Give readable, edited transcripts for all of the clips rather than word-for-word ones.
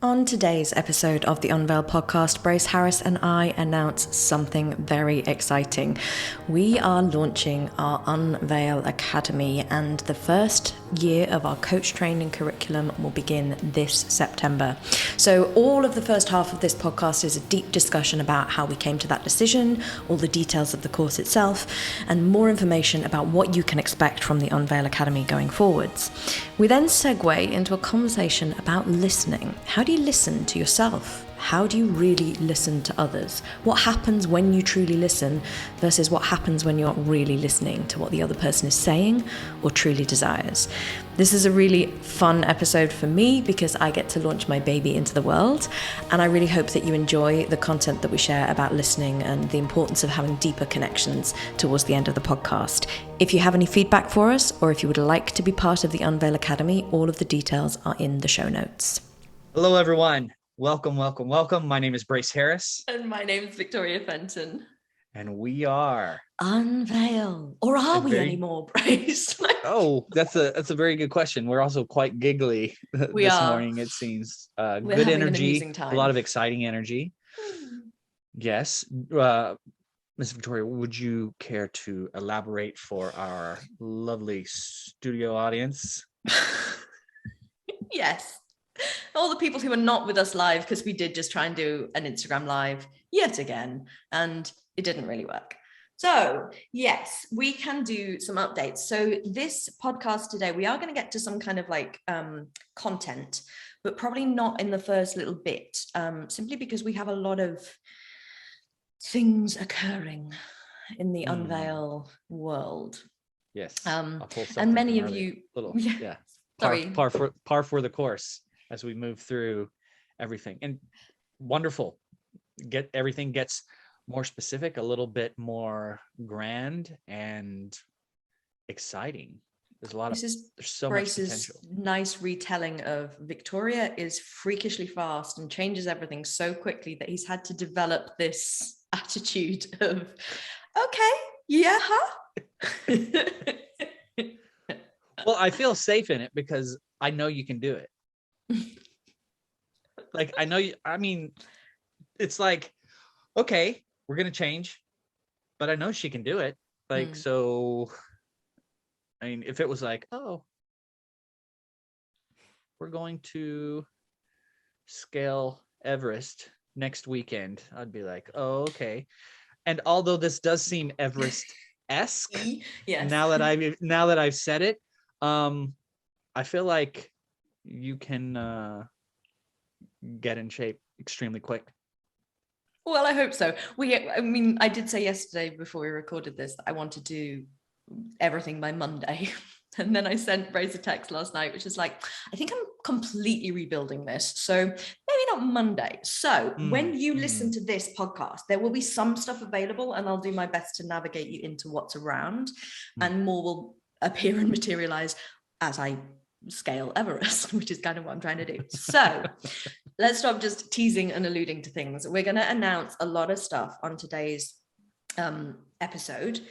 On today's episode of the Unveil podcast, Brace Harris and I announce something very exciting. We are launching our Unveil Academy, and the first year of our coach training curriculum will begin this September. So all of the first half of this podcast is a deep discussion about how we came to that decision, all the details of the course itself, and more information about what you can expect from the Unveil Academy going forwards. We then segue into a conversation about listening. How do you listen to yourself? How do you really listen to others? What happens when you truly listen versus what happens when you're really listening to what the other person is saying or truly desires? This is a really fun episode for me because I get to launch my baby into the world, and I really hope that you enjoy the content that we share about listening and the importance of having deeper connections towards the end of the podcast. If you have any feedback for us, or if you would like to be part of the Unveil Academy, all of the details are in the show notes. Hello, everyone. Welcome. My name is Brace Harris. And my name is Victoria Fenton. And we are Unveil. Or are we anymore, Brace? Oh, that's a very good question. We're also quite giggly this morning, it seems. Good energy, a lot of exciting energy. Yes. Ms. Victoria, would you care to elaborate for our lovely studio audience? Yes. All the people who are not with us live, because we did just try and do an Instagram live yet again, and it didn't really work. So yes, we can do some updates. So this podcast today, we are going to get to some kind of content, but probably not in the first little bit, simply because we have a lot of things occurring in the Unveil world. Yes. And many of you, par for the course as we move through everything. And wonderful. Everything gets more specific, a little bit more grand and exciting. There's so much potential. Nice retelling of Victoria is freakishly fast and changes everything so quickly that he's had to develop this attitude of, okay, yeah, huh? Well, I feel safe in it because I know you can do it. I know you, it's like, okay, we're going to change, but I know she can do it. So, if it was like, oh, we're going to scale Everest next weekend, I'd be like, oh, okay. And although this does seem Everest-esque, yes. Now that I've said it, I feel like you can get in shape extremely quick. Well, I hope so. I did say yesterday before we recorded this that I want to do everything by Monday. And then I sent Brace a text last night, which is like, I think I'm completely rebuilding this. So maybe not Monday. So when you listen to this podcast, there will be some stuff available, and I'll do my best to navigate you into what's around, and more will appear and materialize as I scale Everest, which is kind of what I'm trying to do. So let's stop just teasing and alluding to things. We're going to announce a lot of stuff on today's episode.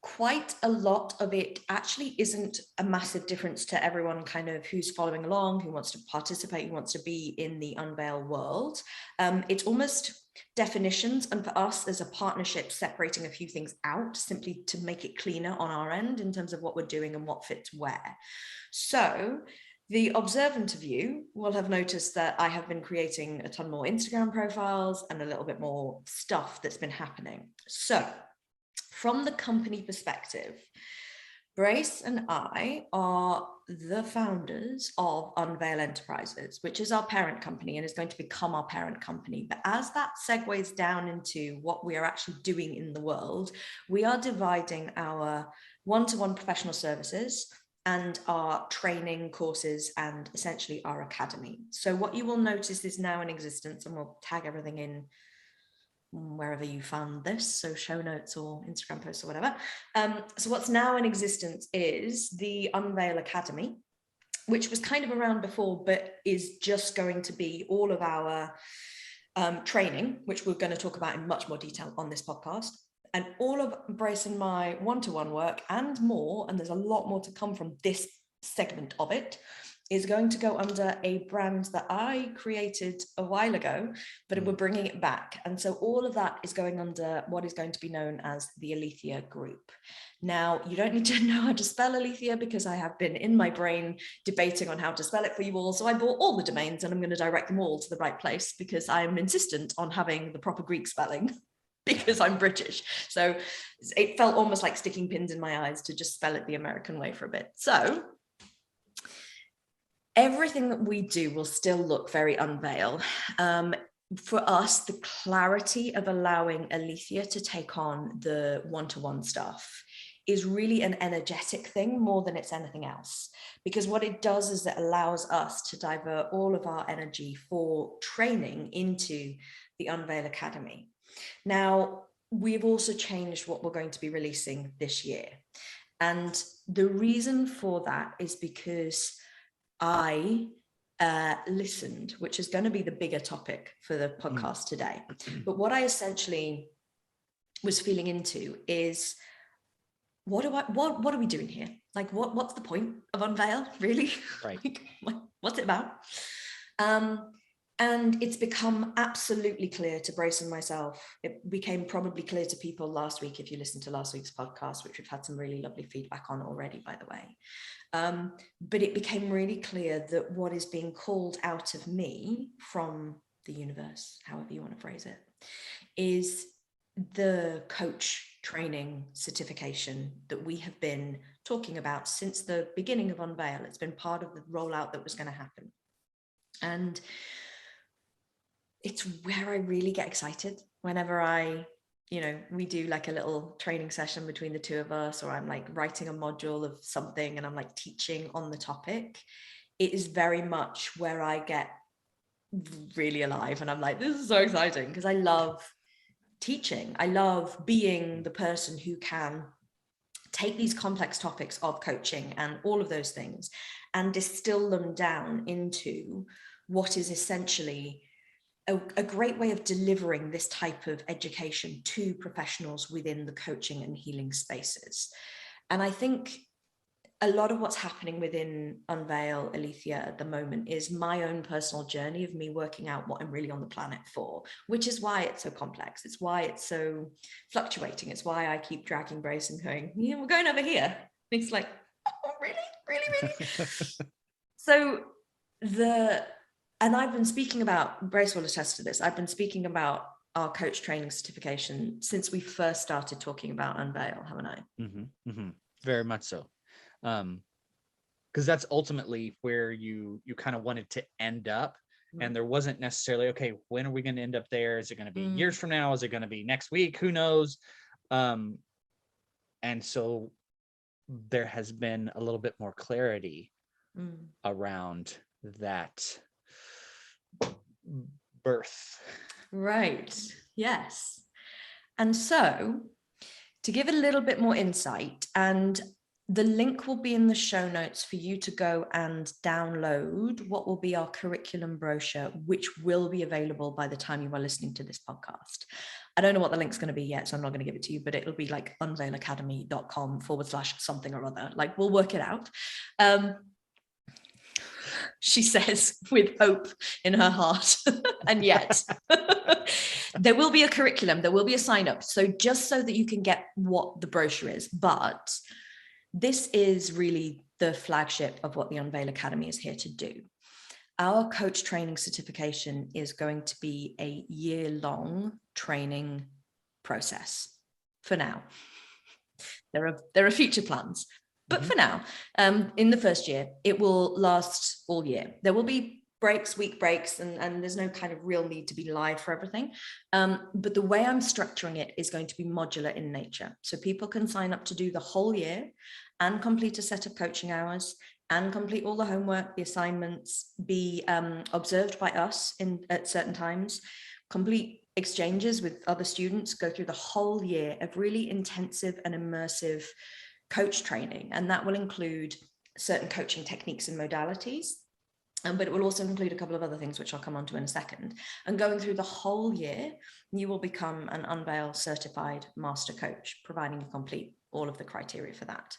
Quite a lot of it actually isn't a massive difference to everyone kind of who's following along, who wants to participate, who wants to be in the Unveil world. It's almost definitions, and for us as a partnership, separating a few things out simply to make it cleaner on our end in terms of what we're doing and what fits where. So the observant of you will have noticed that I have been creating a ton more Instagram profiles and a little bit more stuff that's been happening. So from the company perspective, Brace and I are the founders of Unveil Enterprises, which is our parent company and is going to become our parent company. But as that segues down into what we are actually doing in the world, we are dividing our one-to-one professional services and our training courses and essentially our academy. So what you will notice is now in existence, and we'll tag everything in wherever you found this, so show notes or Instagram posts or whatever. So what's now in existence is the Unveil Academy, which was kind of around before, but is just going to be all of our training, which we're going to talk about in much more detail on this podcast, and all of Brace and my one-to-one work and more, and there's a lot more to come from this segment of it, is going to go under a brand that I created a while ago, but we're bringing it back. And so all of that is going under what is going to be known as the Alethea Group. Now, you don't need to know how to spell Alethea, because I have been in my brain debating on how to spell it for you all. So I bought all the domains, and I'm going to direct them all to the right place, because I'm insistent on having the proper Greek spelling because I'm British. So it felt almost like sticking pins in my eyes to just spell it the American way for a bit. So everything that we do will still look very Unveil. For us, the clarity of allowing Alethea to take on the one-to-one stuff is really an energetic thing more than it's anything else. Because what it does is it allows us to divert all of our energy for training into the Unveil Academy. Now, we've also changed what we're going to be releasing this year. And the reason for that is because I listened, which is going to be the bigger topic for the podcast today. But what I essentially was feeling into is, what are we doing here? Like, what's the point of Unveil, really? Right. Like, what's it about? And it's become absolutely clear to Brace and myself. It became probably clear to people last week, if you listened to last week's podcast, which we've had some really lovely feedback on already, by the way. But it became really clear that what is being called out of me from the universe, however you want to phrase it, is the coach training certification that we have been talking about since the beginning of Unveil. It's been part of the rollout that was going to happen. And it's where I really get excited whenever we do like a little training session between the two of us, or I'm like writing a module of something and I'm like teaching on the topic. It is very much where I get really alive, and I'm like, this is so exciting, because I love teaching. I love being the person who can take these complex topics of coaching and all of those things and distill them down into what is essentially a great way of delivering this type of education to professionals within the coaching and healing spaces. And I think a lot of what's happening within Unveil Alethea at the moment is my own personal journey of me working out what I'm really on the planet for, which is why it's so complex. It's why it's so fluctuating. It's why I keep dragging Brace and going, we're going over here. And it's like, oh, really? So and I've been speaking about, Brace will attest to this, I've been speaking about our coach training certification since we first started talking about Unveil, haven't I? Very much so. Because that's ultimately where you kind of wanted to end up. And there wasn't necessarily, okay, when are we going to end up there? Is it going to be years from now? Is it going to be next week? Who knows? And so there has been a little bit more clarity around that birth. Right. Yes. And so to give a little bit more insight, and the link will be in the show notes for you to go and download what will be our curriculum brochure, which will be available by the time you are listening to this podcast. I don't know what the link's going to be yet, so I'm not going to give it to you, but it'll be like unveilacademy.com/something or other. Like, we'll work it out. She says with hope in her heart. And yet there will be a curriculum, there will be a sign up. So just so that you can get what the brochure is. But this is really the flagship of what the Unveil Academy is here to do. Our coach training certification is going to be a year-long training process for now. There are future plans. But for now, in the first year, it will last all year. There will be week breaks, and there's no kind of real need to be live for everything. But the way I'm structuring it is going to be modular in nature. So people can sign up to do the whole year and complete a set of coaching hours and complete all the homework, the assignments, be observed by us at certain times, complete exchanges with other students, go through the whole year of really intensive and immersive coach training. And that will include certain coaching techniques and modalities, but it will also include a couple of other things, which I'll come on to in a second. And going through the whole year, you will become an Unveil certified master coach, providing you complete all of the criteria for that.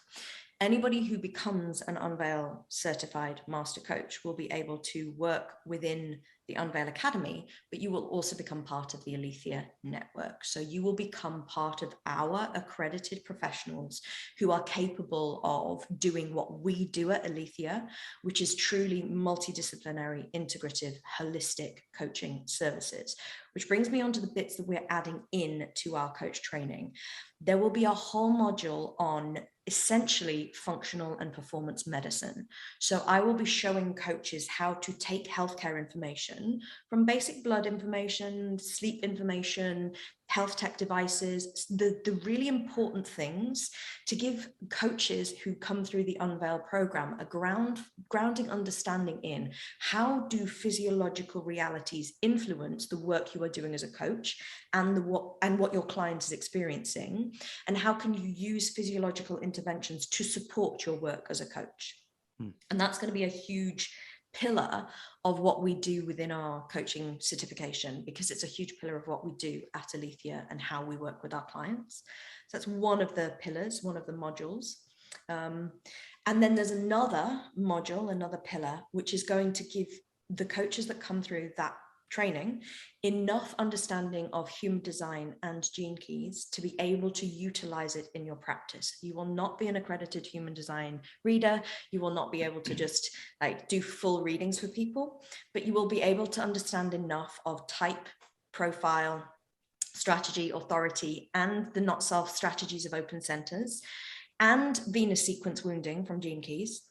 anybody who becomes an Unveil certified master coach will be able to work within the Unveil Academy, but you will also become part of the Alethea network. So you will become part of our accredited professionals who are capable of doing what we do at Alethea, which is truly multidisciplinary, integrative, holistic coaching services. Which brings me on to the bits that we're adding in to our coach training. There will be a whole module on essentially functional and performance medicine. So I will be showing coaches how to take healthcare information from basic blood information, sleep information, health tech devices, the really important things, to give coaches who come through the Unveil program a grounding understanding in how do physiological realities influence the work you are doing as a coach and what your client is experiencing, and how can you use physiological interventions to support your work as a coach. And that's going to be a huge pillar of what we do within our coaching certification, because it's a huge pillar of what we do at Alethea and how we work with our clients. So that's one of the pillars, one of the modules. And then there's another module, another pillar, which is going to give the coaches that come through that training enough understanding of human design and gene keys to be able to utilize it in your practice. You will not be an accredited human design reader. You will not be able to just like do full readings for people, but you will be able to understand enough of type, profile, strategy, authority, and the not self strategies of open centers and Venus sequence wounding from gene keys.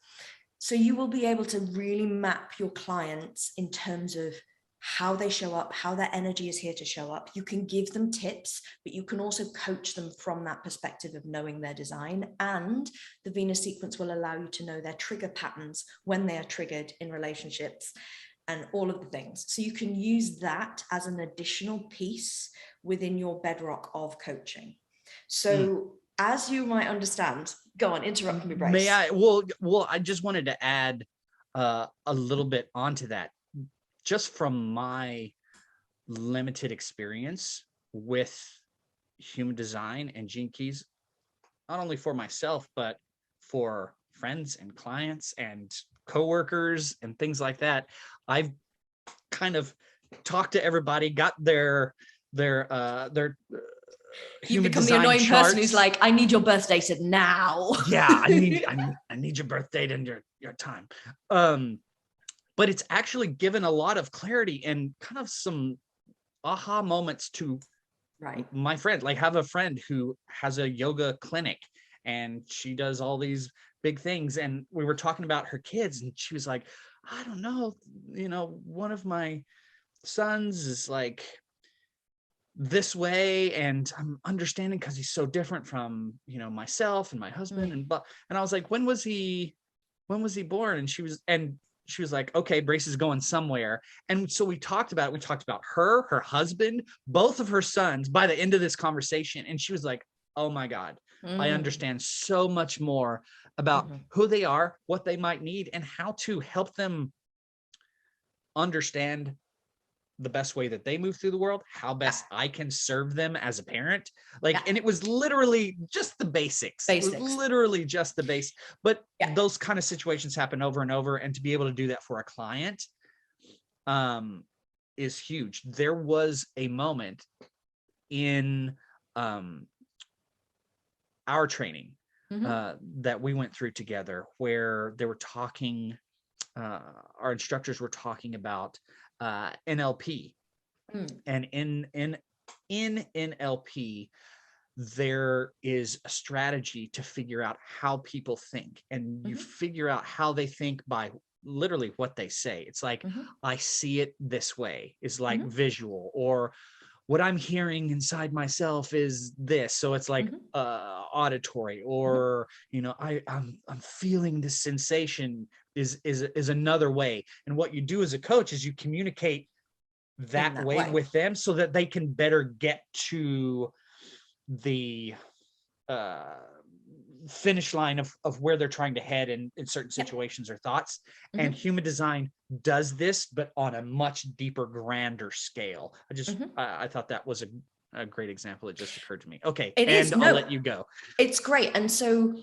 So you will be able to really map your clients in terms of how they show up, how their energy is here to show up. You can give them tips, but you can also coach them from that perspective of knowing their design. And the Venus sequence will allow you to know their trigger patterns when they are triggered in relationships and all of the things. So you can use that as an additional piece within your bedrock of coaching. So as you might understand, go on, interrupt me, Bryce. May I? Well, I just wanted to add a little bit onto that. Just from my limited experience with human design and gene keys, not only for myself, but for friends and clients and coworkers and things like that, I've kind of talked to everybody, got their you become the annoying charts. Person who's like, I need your birth date now. Yeah, I need your birth date and your time. But it's actually given a lot of clarity and kind of some aha moments to my friend. Like, have a friend who has a yoga clinic and she does all these big things. And we were talking about her kids and she was like, I don't know, one of my sons is like this way and I'm understanding because he's so different from, myself and my husband. And I was like, when was he born? And she was like, okay, Brace is going somewhere. And so we talked about her husband, both of her sons by the end of this conversation. And she was like, oh my God, I understand so much more about who they are, what they might need, and how to help them understand the best way that they move through the world, how best I can serve them as a parent. And it was literally just the basics. It was literally just the base. But those kind of situations happen over and over. And to be able to do that for a client is huge. There was a moment in our training that we went through together where they were talking, our instructors were talking about NLP. And in NLP, there is a strategy to figure out how people think, and you figure out how they think by literally what they say. It's like, I see it this way is like visual, or what I'm hearing inside myself is this. So it's like auditory, or I'm feeling this sensation is another way. And what you do as a coach is you communicate that way with them so that they can better get to the finish line of where they're trying to head in certain situations or thoughts. And human design does this, but on a much deeper, grander scale. I thought that was a great example. It just occurred to me. Okay. I'll let you go. It's great. And so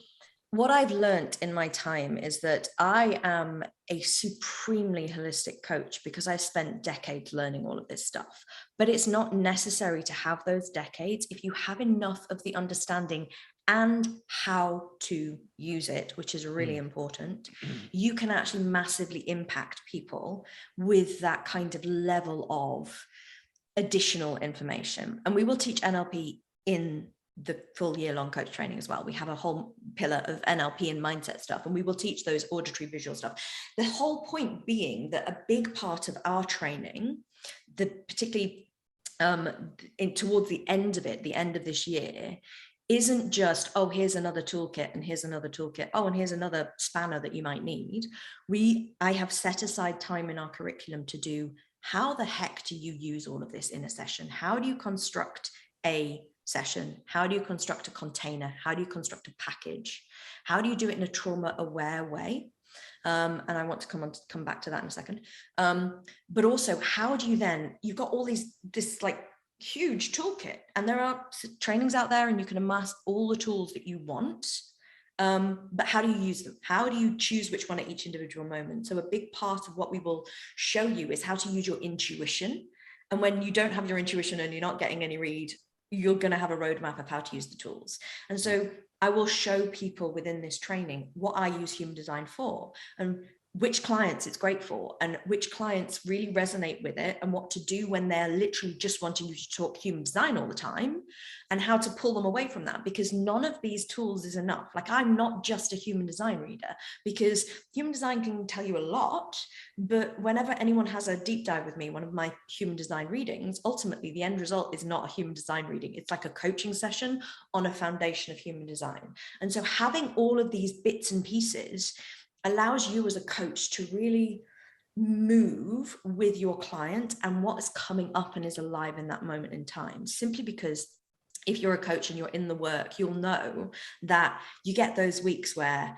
What I've learned in my time is that I am a supremely holistic coach because I spent decades learning all of this stuff. But it's not necessary to have those decades if you have enough of the understanding and how to use it, which is really important. You can actually massively impact people with that kind of level of additional information. And we will teach NLP in the full year-long coach training as well. We have a whole pillar of NLP and mindset stuff, and we will teach those auditory visual stuff. The whole point being that a big part of our training, particularly towards the end of it, the end of this year, isn't just, oh, here's another toolkit and here's another toolkit. Oh, and here's another spanner that you might need. I have set aside time in our curriculum to do, how the heck do you use all of this in a session? How do you construct a session? How do you construct a container? How do you construct a package? How do you do it in a trauma-aware way? And I want to come back to that in a second. But also, how do you then, you've got all this like huge toolkit, and there are trainings out there and you can amass all the tools that you want. But how do you use them? How do you choose which one at each individual moment? So a big part of what we will show you is how to use your intuition. And when you don't have your intuition and you're not getting any read, you're going to have a roadmap of how to use the tools. And so I will show people within this training what I use human design for, and which clients it's great for, and which clients really resonate with it, and what to do when they're literally just wanting you to talk human design all the time, and how to pull them away from that, because none of these tools is enough. Like, I'm not just a human design reader, because human design can tell you a lot, but whenever anyone has a deep dive with me, one of my human design readings, ultimately the end result is not a human design reading. It's like a coaching session on a foundation of human design. And so having all of these bits and pieces allows you as a coach to really move with your client and what is coming up and is alive in that moment in time. Simply because if you're a coach and you're in the work, you'll know that you get those weeks where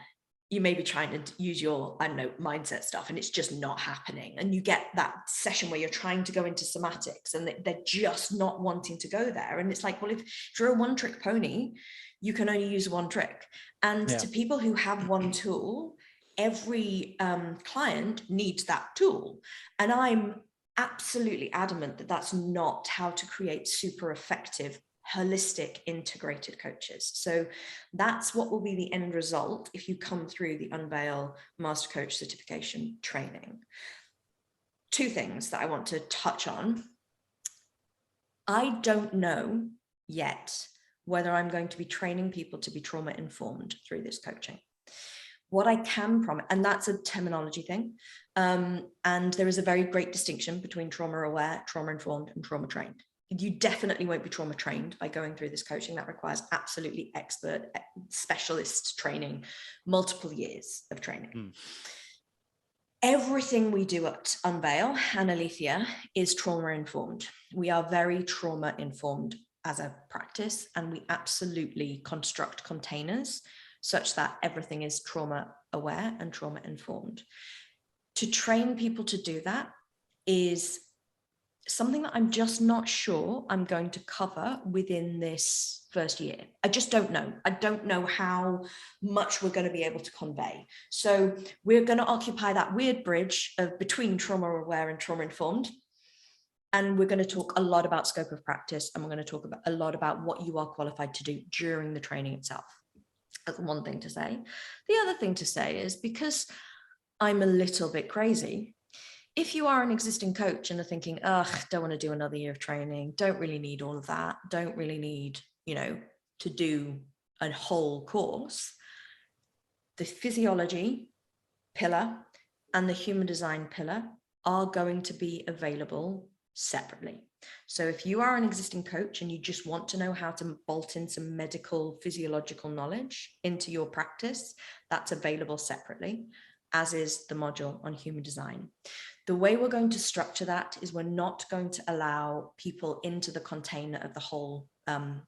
you may be trying to use your, I don't know, mindset stuff, and it's just not happening. And you get that session where you're trying to go into somatics and they're just not wanting to go there. And it's like, well, if you're a one-trick pony, you can only use one trick. And to people who have one tool, every client needs that tool. And I'm absolutely adamant that that's not how to create super effective, holistic, integrated coaches. So that's what will be the end result if you come through the Unveil Master Coach Certification training. Two things that I want to touch on. I don't know yet whether I'm going to be training people to be trauma informed through this coaching. What I can promise, and that's a terminology thing, and there is a very great distinction between trauma aware, trauma informed, and trauma trained. You definitely won't be trauma trained by going through this coaching. That requires absolutely expert specialist training, multiple years of training. Everything we do at Unveil and Alethea is trauma informed. We are very trauma informed as a practice, and we absolutely construct containers such that everything is trauma aware and trauma informed. To train people to do that is something that I'm just not sure I'm going to cover within this first year. I just don't know. I don't know how much we're going to be able to convey. So we're going to occupy that weird bridge of between trauma aware and trauma informed. And we're going to talk a lot about scope of practice, and we're going to talk a lot about what you are qualified to do during the training itself. That's one thing to say. The other thing to say is, because I'm a little bit crazy, if you are an existing coach and are thinking, ugh, don't want to do another year of training, don't really need all of that, don't really need, to do a whole course, the physiology pillar and the human design pillar are going to be available separately. So if you are an existing coach and you just want to know how to bolt in some medical physiological knowledge into your practice, that's available separately, as is the module on human design. The way we're going to structure that is we're not going to allow people into the container of the whole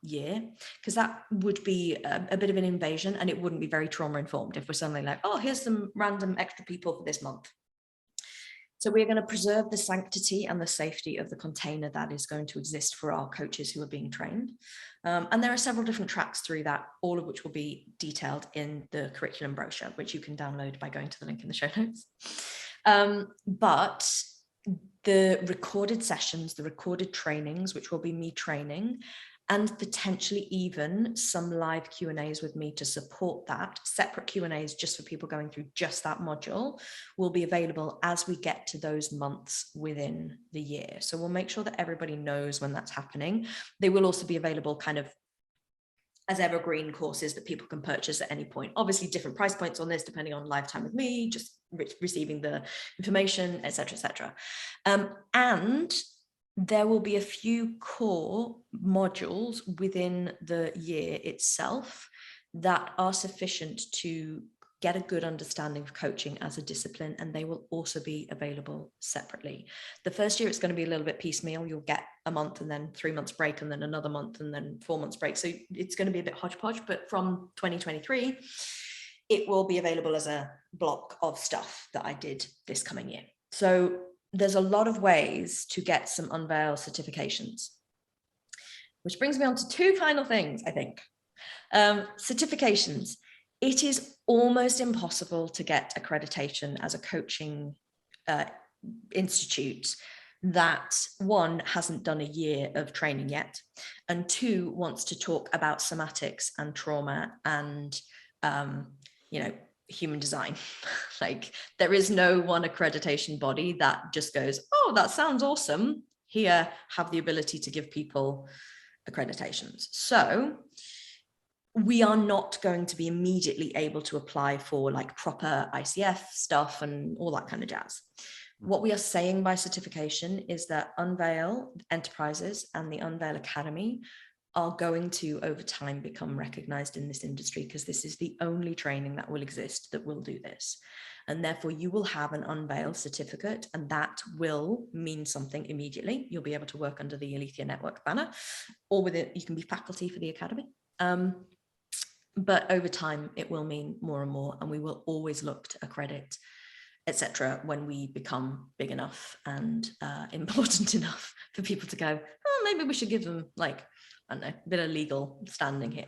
year, because that would be a bit of an invasion, and it wouldn't be very trauma informed if we're suddenly like, oh, here's some random extra people for this month. So we're going to preserve the sanctity and the safety of the container that is going to exist for our coaches who are being trained. And there are several different tracks through that, all of which will be detailed in the curriculum brochure, which you can download by going to the link in the show notes. But the recorded sessions, the recorded trainings, which will be me training, and potentially even some live Q&As with me to support that, separate Q&As just for people going through just that module, will be available as we get to those months within the year. So we'll make sure that everybody knows when that's happening. They will also be available kind of as evergreen courses that people can purchase at any point. Obviously different price points on this depending on lifetime with me, just receiving the information, etc., etc. And there will be a few core modules within the year itself that are sufficient to get a good understanding of coaching as a discipline, and they will also be available separately. The first year it's going to be a little bit piecemeal. You'll get a month and then 3 months break and then another month and then 4 months break. So it's going to be a bit hodgepodge, but from 2023, it will be available as a block of stuff that I did this coming year. So there's a lot of ways to get some Unveil certifications, which brings me on to 2 final things, I think. Certifications. It is almost impossible to get accreditation as a coaching institute that, 1, hasn't done a year of training yet, and 2, wants to talk about somatics and trauma and, human design. Like, there is no one accreditation body that just goes, oh, that sounds awesome. Here, have the ability to give people accreditations. So we are not going to be immediately able to apply for like proper ICF stuff and all that kind of jazz. What we are saying by certification is that Unveil Enterprises and the Unveil Academy are going to, over time, become recognized in this industry, because this is the only training that will exist that will do this. And therefore you will have an Unveil certificate, and that will mean something immediately. You'll be able to work under the Alethea Network banner, or with it, you can be faculty for the Academy. But over time, it will mean more and more, and we will always look to accredit, etc., when we become big enough and important enough for people to go, oh, maybe we should give them, like, I don't know, a bit of legal standing here.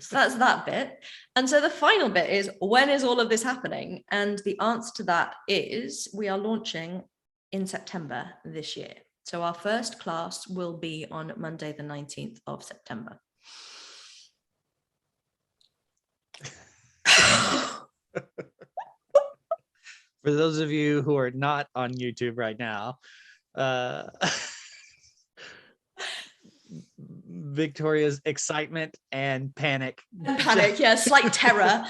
So that's that bit. And so the final bit is, when is all of this happening? And the answer to that is, we are launching in September this year. So our first class will be on Monday, the 19th of September. For those of you who are not on YouTube right now, Victoria's excitement and panic. Slight terror,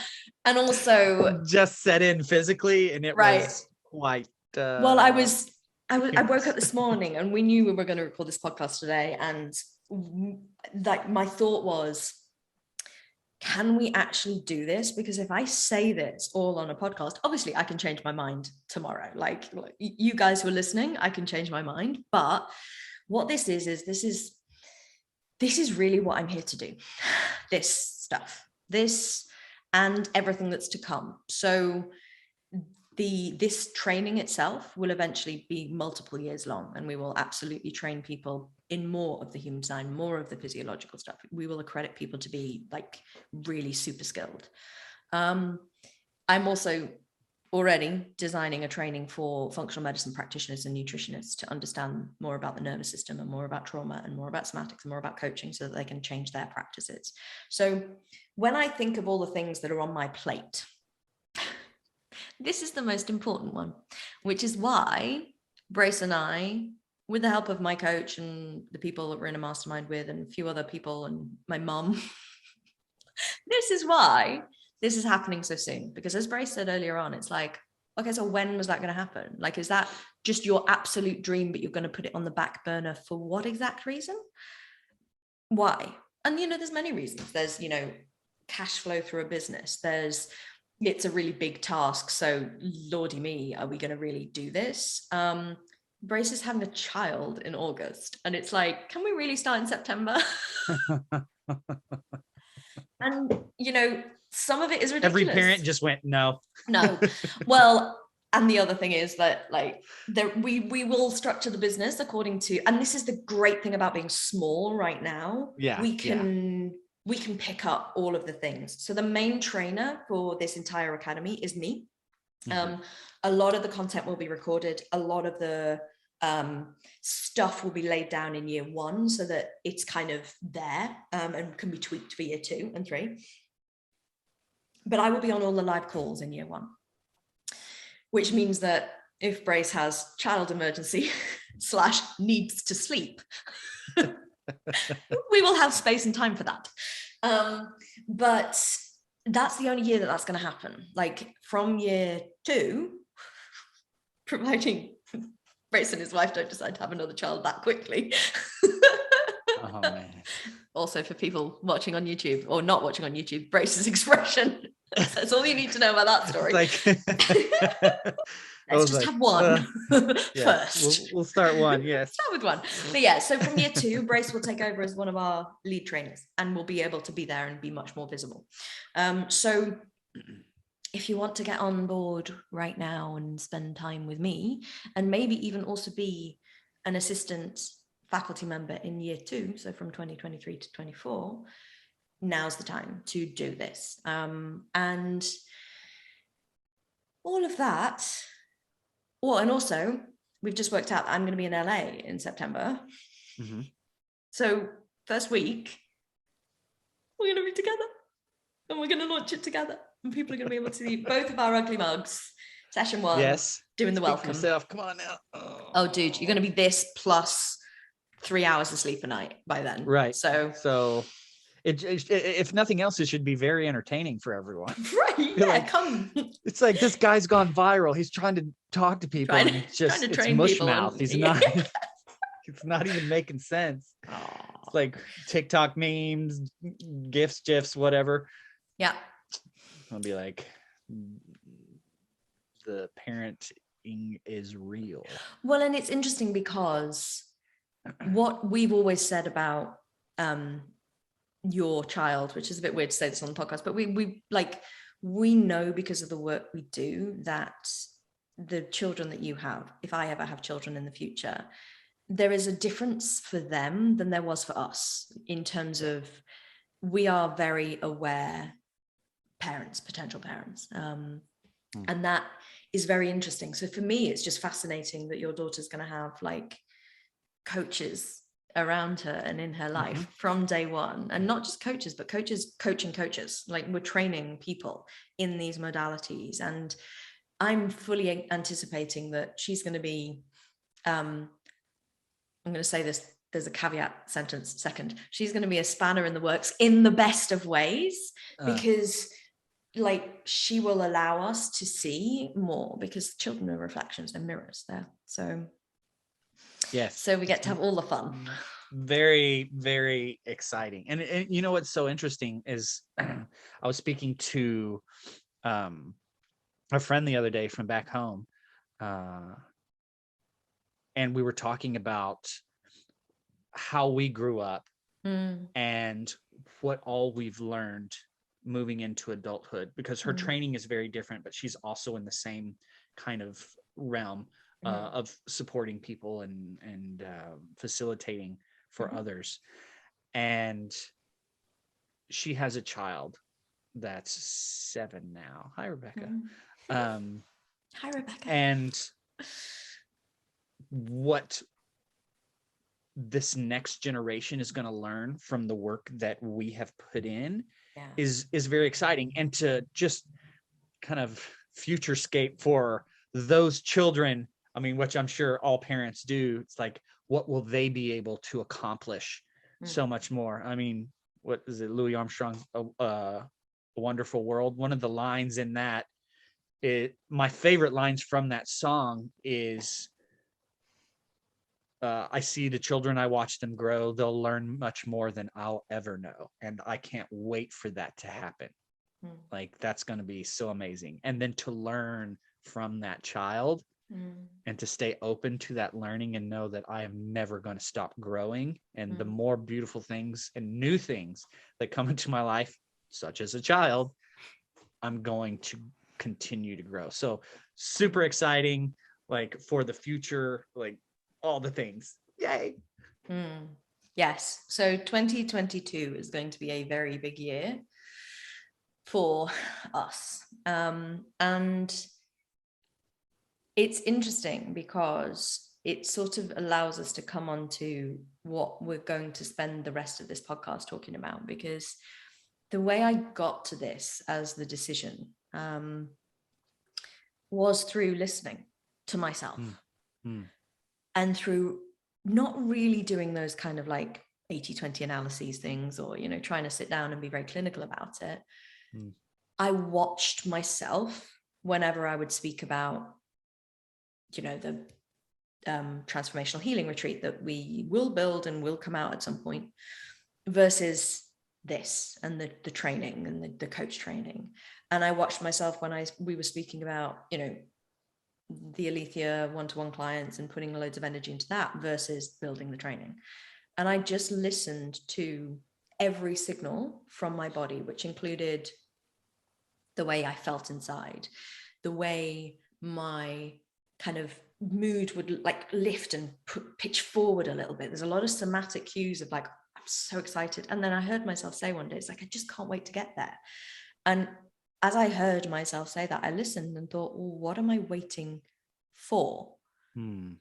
and also just set in physically, and it was quite. Well, I woke up this morning, and we knew we were going to record this podcast today, and like my thought was, can we actually do this? Because if I say this all on a podcast, obviously I can change my mind tomorrow. Like you guys who are listening, I can change my mind. But what this is really what I'm here to do. This stuff, this and everything that's to come. So this training itself will eventually be multiple years long, and we will absolutely train people in more of the human design, more of the physiological stuff. We will accredit people to be like really super skilled. I'm also already designing a training for functional medicine practitioners and nutritionists to understand more about the nervous system and more about trauma and more about somatics and more about coaching, so that they can change their practices. So when I think of all the things that are on my plate, this is the most important one, which is why Brace and I, with the help of my coach and the people that we're in a mastermind with and a few other people and my mum, this is why this is happening so soon. Because as Brace said earlier on, it's like, okay, so when was that going to happen? Like, is that just your absolute dream, but you're going to put it on the back burner for what exact reason? Why? And, there's many reasons. There's, cash flow through a business. It's a really big task. So lordy me, are we going to really do this? Brace is having a child in August, and it's like, can we really start in September? And some of it is ridiculous. Every parent just went no. Well, And the other thing is that like we will structure the business according to, and this is the great thing about being small right now. We can pick up all of the things. So the main trainer for this entire academy is me. A lot of the content will be recorded. A lot of the stuff will be laid down in year 1 so that it's kind of there and can be tweaked for year 2 and 3. But I will be on all the live calls in year 1, which means that if Brace has child emergency / needs to sleep, we will have space and time for that. But that's the only year that that's going to happen. Like from year 2, providing Brace and his wife don't decide to have another child that quickly. Oh man. Also for people watching on YouTube or not watching on YouTube, Brace's expression. That's all you need to know about that story. Let's just have one first. We'll start one. Yes. Start with one. But yeah, so from year 2, Brace will take over as one of our lead trainers and will be able to be there and be much more visible. So if you want to get on board right now and spend time with me, and maybe even also be an assistant faculty member in year 2, so from 2023 to 24, now's the time to do this. And all of that. Well, and also we've just worked out I'm going to be in LA in September. So first week, we're going to be together and we're going to launch it together. And people are going to be able to see both of our ugly mugs. Session 1. Yes. Doing the welcome. Yourself. Come on now. Oh, dude, you're going to be this plus 3 hours of sleep a night by then. Right. So it, if nothing else, it should be very entertaining for everyone. Right. Yeah, like, come. It's like this guy's gone viral. He's trying to talk to people. And it's just it's mush mouth. He's not. It's not even making sense. It's like TikTok memes, GIFs, whatever. Yeah. I'll be like, the parenting is real. Well, and it's interesting because what we've always said about your child, which is a bit weird to say this on the podcast, but we know because of the work we do that the children that you have, if I ever have children in the future, there is a difference for them than there was for us in terms of we are very aware parents, potential parents. And that is very interesting. So for me, it's just fascinating that your daughter's going to have like coaches around her and in her life from day 1, and not just coaches, but coaches coaching coaches. Like we're training people in these modalities, and I'm fully anticipating that she's going to be, I'm going to say this, there's a caveat sentence second. She's going to be a spanner in the works in the best of ways, because like she will allow us to see more, because children are reflections and mirrors there. So yes, so we get to have all the fun. Very, very exciting. And you know what's so interesting is I was speaking to a friend the other day from back home, and we were talking about how we grew up and what all we've learned moving into adulthood, because her training is very different, but she's also in the same kind of realm of supporting people and facilitating for others. And she has a child that's 7 now. Hi, Rebecca. Hi, Rebecca. And what this next generation is going to learn from the work that we have put in is very exciting. And to just kind of futurescape for those children, I mean, which I'm sure all parents do, it's like, what will they be able to accomplish so much more? I mean, what is it, Louis Armstrong's A Wonderful World? One of the lines in that, my favorite lines from that song is, I see the children, I watch them grow. They'll learn much more than I'll ever know. And I can't wait for that to happen. Like, that's going to be so amazing. And then to learn from that child and to stay open to that learning and know that I am never going to stop growing. And the more beautiful things and new things that come into my life, such as a child, I'm going to continue to grow. So super exciting, like for the future, like all the things. Yay. Yes. So 2022 is going to be a very big year for us. And it's interesting because it sort of allows us to come on to what we're going to spend the rest of this podcast talking about, because the way I got to this as the decision was through listening to myself and through not really doing those kind of like 80-20 analyses things, or, you know, trying to sit down and be very clinical about it. I watched myself whenever I would speak about, you know, the transformational healing retreat that we will build and will come out at some point, versus this and the training and the coach training. And I watched myself when we were speaking about, you know, the Alethea one-to-one clients and putting loads of energy into that versus building the training. And I just listened to every signal from my body, which included the way I felt inside, the way my kind of mood would like lift and pitch forward a little bit. There's a lot of somatic cues of like, I'm so excited. And then I heard myself say one day, it's like, I just can't wait to get there. And as I heard myself say that, I listened and thought, well, what am I waiting for? And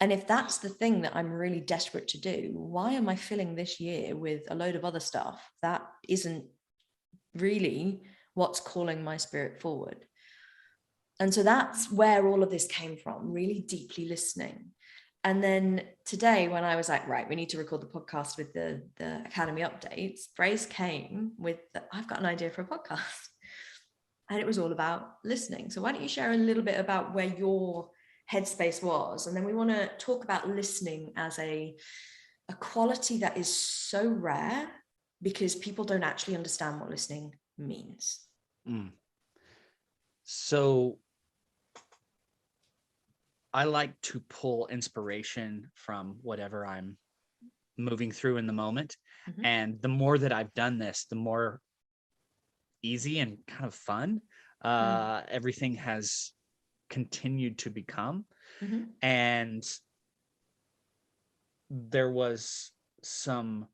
if that's the thing that I'm really desperate to do, why am I filling this year with a load of other stuff that isn't really what's calling my spirit forward? And so that's where all of this came from, really deeply listening. And then today, when I was like, right, we need to record the podcast with the Academy updates, Brace came with, I've got an idea for a podcast. And it was all about listening. So why don't you share a little bit about where your headspace was? And then we want to talk about listening as a quality that is so rare because people don't actually understand what listening means. So I like to pull inspiration from whatever I'm moving through in the moment. And the more that I've done this, the more easy and kind of fun everything has continued to become. And there was some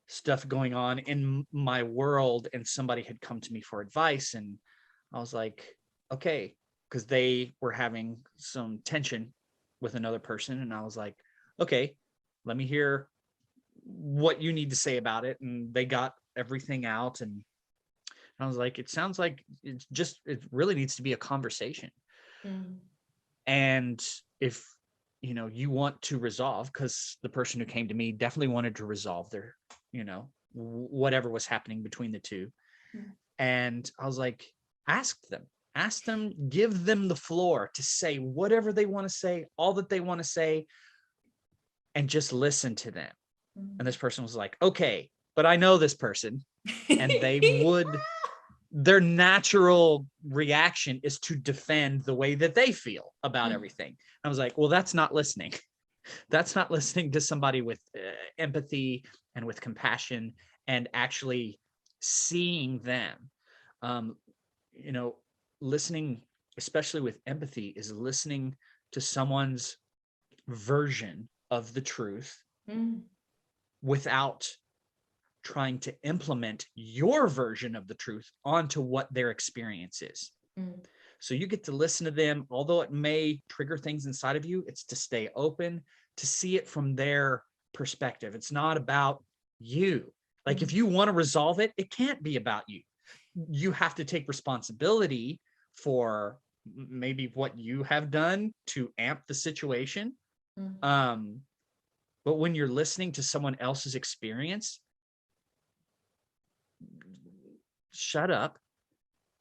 stuff going on in my world, and somebody had come to me for advice, and I was like, okay, because they were having some tension with another person, and I was like, okay, let me hear what you need to say about it. And they got everything out, and I was like, it sounds like it really needs to be a conversation. And if you want to resolve, because the person who came to me definitely wanted to resolve their whatever was happening between the two. And I was like, ask them, give them the floor to say whatever they want to say, all that they want to say, and just listen to them. And this person was like, okay, but I know this person. And their natural reaction is to defend the way that they feel about everything. I was like, well, that's not listening. That's not listening to somebody with empathy and with compassion and actually seeing them. Listening, especially with empathy, is listening to someone's version of the truth without trying to implement your version of the truth onto what their experience is. So you get to listen to them, although it may trigger things inside of you. It's to stay open, to see it from their perspective. It's not about you. Like if you want to resolve it, it can't be about you. You have to take responsibility for maybe what you have done to amp the situation. But when you're listening to someone else's experience, shut up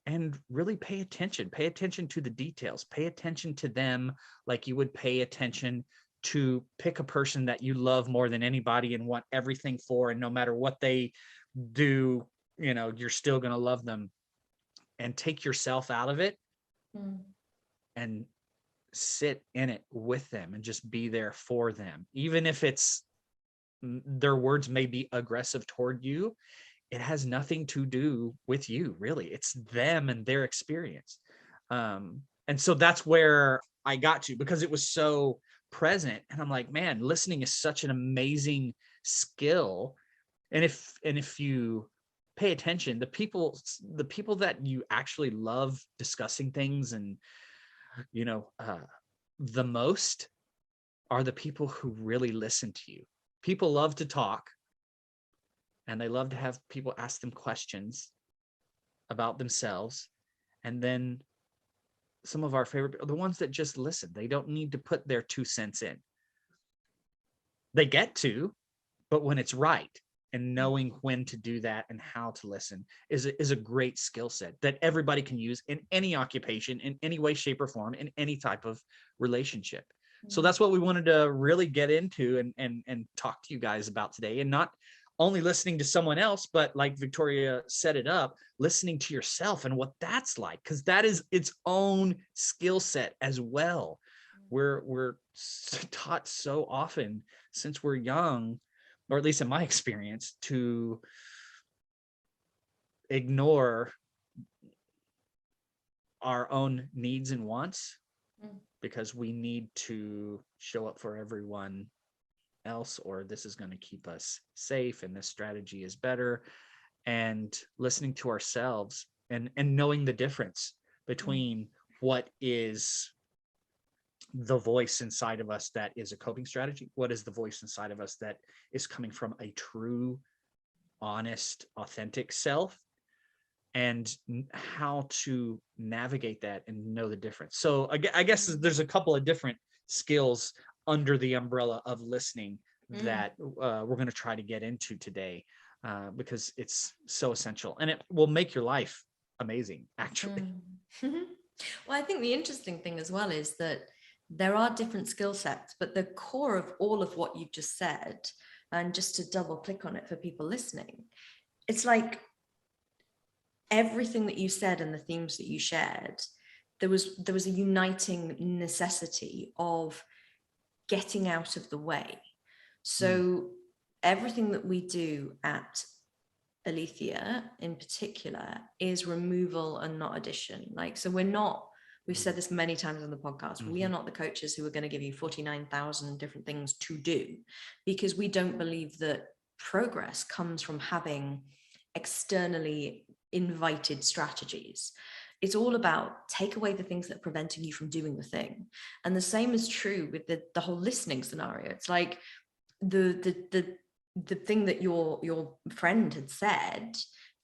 and really pay attention to the details, pay attention to them like you would pay attention to pick a person that you love more than anybody and want everything for, and no matter what they do, you're still going to love them. And take yourself out of it and sit in it with them and just be there for them. Even if their words may be aggressive toward you, it has nothing to do with you, really. It's them and their experience. And so that's where I got to, because it was so present. And I'm like, man, listening is such an amazing skill. And if you pay attention, the people that you actually love discussing things and, the most are the people who really listen to you. People love to talk, and they love to have people ask them questions about themselves. And then some of our favorite are the ones that just listen. They don't need to put their 2 cents in. They get to, but when it's right, and knowing when to do that and how to listen is a great skill set that everybody can use in any occupation, in any way, shape, or form, in any type of relationship. So that's what we wanted to really get into and talk to you guys about today, and not only listening to someone else, but like Victoria set it up, listening to yourself and what that's like, because that is its own skill set as well. We're taught so often since we're young, or at least in my experience, to ignore our own needs and wants because we need to show up for everyone else, or this is going to keep us safe and this strategy is better. And listening to ourselves and knowing the difference between what is the voice inside of us that is a coping strategy, what is the voice inside of us that is coming from a true, honest, authentic self, and how to navigate that and know the difference. So I guess there's a couple of different skills under the umbrella of listening that we're going to try to get into today, because it's so essential, and it will make your life amazing, actually. Well, I think the interesting thing as well is that there are different skill sets, but the core of all of what you've just said, and just to double click on it for people listening, it's like everything that you said and the themes that you shared, there was a uniting necessity of getting out of the way. So everything that we do at Alethea in particular is removal and not addition. Like, so we've said this many times on the podcast, we are not the coaches who are going to give you 49,000 different things to do, because we don't believe that progress comes from having externally invited strategies. It's all about take away the things that are preventing you from doing the thing. And the same is true with the whole listening scenario. It's like the thing that your friend had said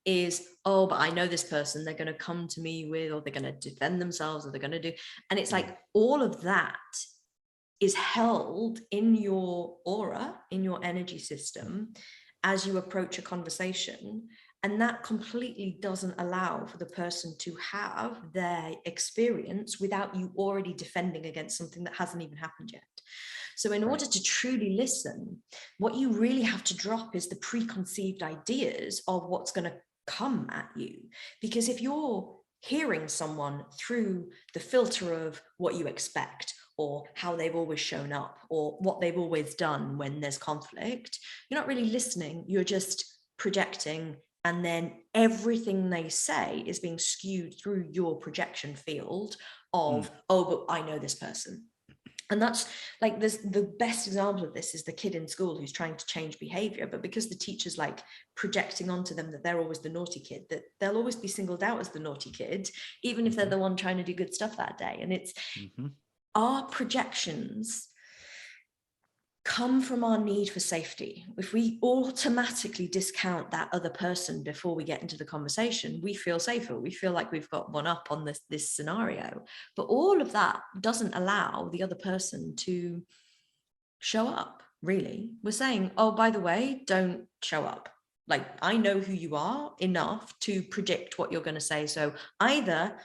is, oh, but I know this person, they're going to come to me with, or they're going to defend themselves, or they're going to do. And it's like all of that is held in your aura, in your energy system, as you approach a conversation. And that completely doesn't allow for the person to have their experience without you already defending against something that hasn't even happened yet. So in order to truly listen, what you really have to drop is the preconceived ideas of what's going to come at you. Because if you're hearing someone through the filter of what you expect, or how they've always shown up, or what they've always done when there's conflict, you're not really listening, you're just projecting. And then everything they say is being skewed through your projection field of, oh, but I know this person. And that's like, the best example of this is the kid in school who's trying to change behavior, but because the teacher's like projecting onto them that they're always the naughty kid, that they'll always be singled out as the naughty kid, even if they're the one trying to do good stuff that day. And it's our projections come from our need for safety. If we automatically discount that other person before we get into the conversation, we feel safer. We feel like we've got one up on this scenario. But all of that doesn't allow the other person to show up, really. We're saying, oh, by the way, don't show up. Like, I know who you are enough to predict what you're going to say. So either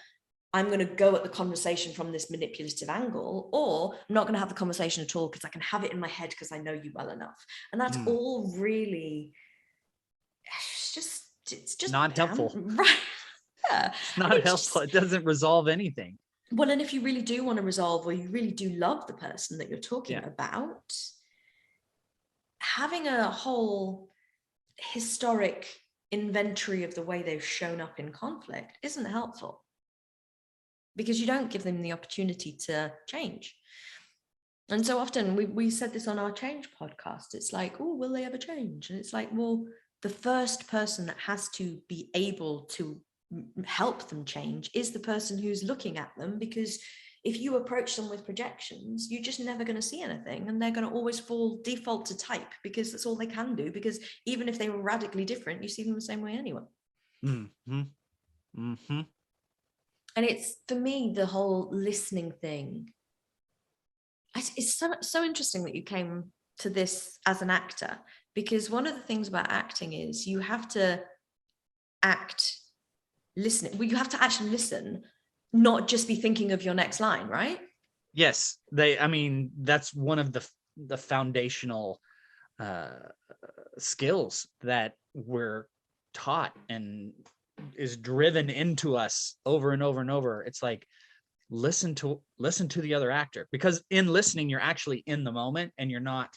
I'm going to go at the conversation from this manipulative angle, or I'm not going to have the conversation at all because I can have it in my head because I know you well enough. And that's all really, it's just not helpful. Right. Yeah. It's not helpful. It doesn't resolve anything. Well, and if you really do want to resolve, or you really do love the person that you're talking about, having a whole historic inventory of the way they've shown up in conflict isn't helpful. because you don't give them the opportunity to change. And so often we said this on our change podcast. It's like, oh, will they ever change? And it's like, well, the first person that has to be able to help them change is the person who's looking at them, because if you approach them with projections, you're just never going to see anything, and they're going to always default to type, because that's all they can do, because even if they were radically different, you see them the same way anyway. Mm-hmm. Mm-hmm. And it's, for me, the whole listening thing, it's so interesting that you came to this as an actor, because one of the things about acting is you have to act listening. Well, you have to actually listen, not just be thinking of your next line, right? Yes, that's one of the foundational skills that we're taught and is driven into us over and over and over. It's like, listen to the other actor, because in listening, you're actually in the moment and you're not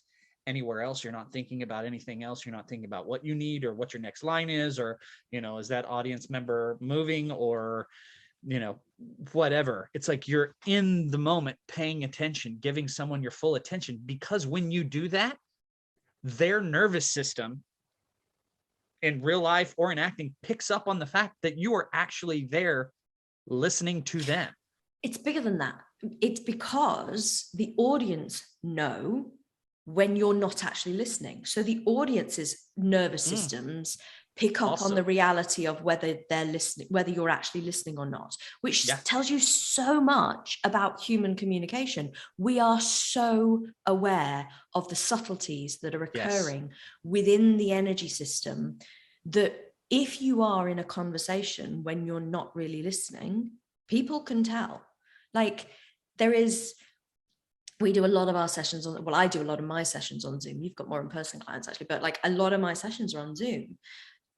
anywhere else. You're not thinking about anything else. You're not thinking about what you need or what your next line is, or, is that audience member moving, or, whatever. It's like you're in the moment, paying attention, giving someone your full attention, because when you do that, their nervous system in real life or in acting picks up on the fact that you are actually there listening to them. It's bigger than that. It's because the audience know when you're not actually listening. So the audience's nervous systems pick up on the reality of whether they're listening, whether you're actually listening or not, which tells you so much about human communication. We are so aware of the subtleties that are occurring within the energy system, that if you are in a conversation when you're not really listening, people can tell. Like, we do a lot of our sessions on, well, I do a lot of my sessions on Zoom. You've got more in-person clients actually, but like a lot of my sessions are on Zoom.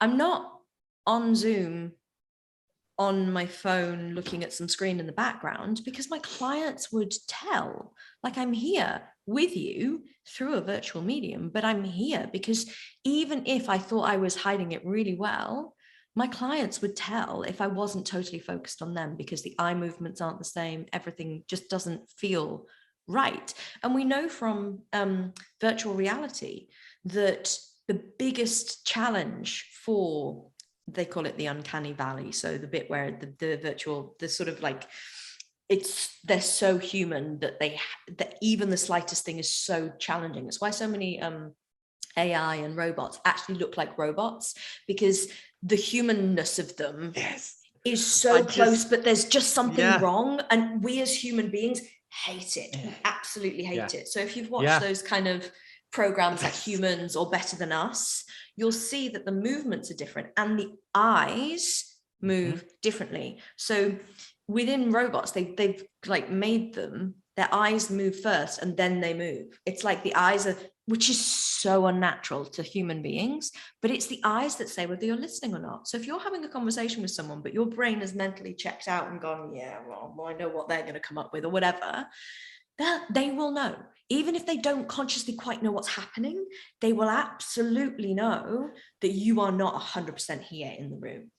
I'm not on Zoom on my phone looking at some screen in the background, because my clients would tell. Like, I'm here with you through a virtual medium, but I'm here because even if I thought I was hiding it really well, my clients would tell if I wasn't totally focused on them, because the eye movements aren't the same. Everything just doesn't feel right. And we know from virtual reality that the biggest challenge for, they call it the Uncanny Valley. So the bit where the virtual, the sort of like, they're so human that that even the slightest thing is so challenging. That's why so many AI and robots actually look like robots, because the humanness of them is so close, but there's just something wrong. And we as human beings hate it. We absolutely hate it. So if you've watched those kind of programs like Humans or Better Than Us, you'll see that the movements are different and the eyes move differently. So within robots, they've like made them, their eyes move first and then they move. It's like the eyes are, which is so unnatural to human beings, but it's the eyes that say whether you're listening or not. So if you're having a conversation with someone, but your brain has mentally checked out and gone, well, I know what they're going to come up with or whatever, they will know. Even if they don't consciously quite know what's happening, they will absolutely know that you are not 100% here in the room.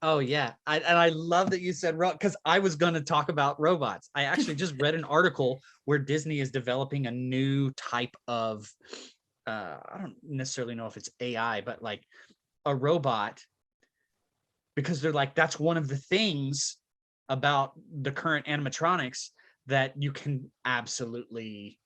Oh yeah, I love that you said because I was going to talk about robots. I actually just read an article where Disney is developing a new type of, I don't necessarily know if it's AI, but like a robot, because they're like, that's one of the things about the current animatronics that you can absolutely,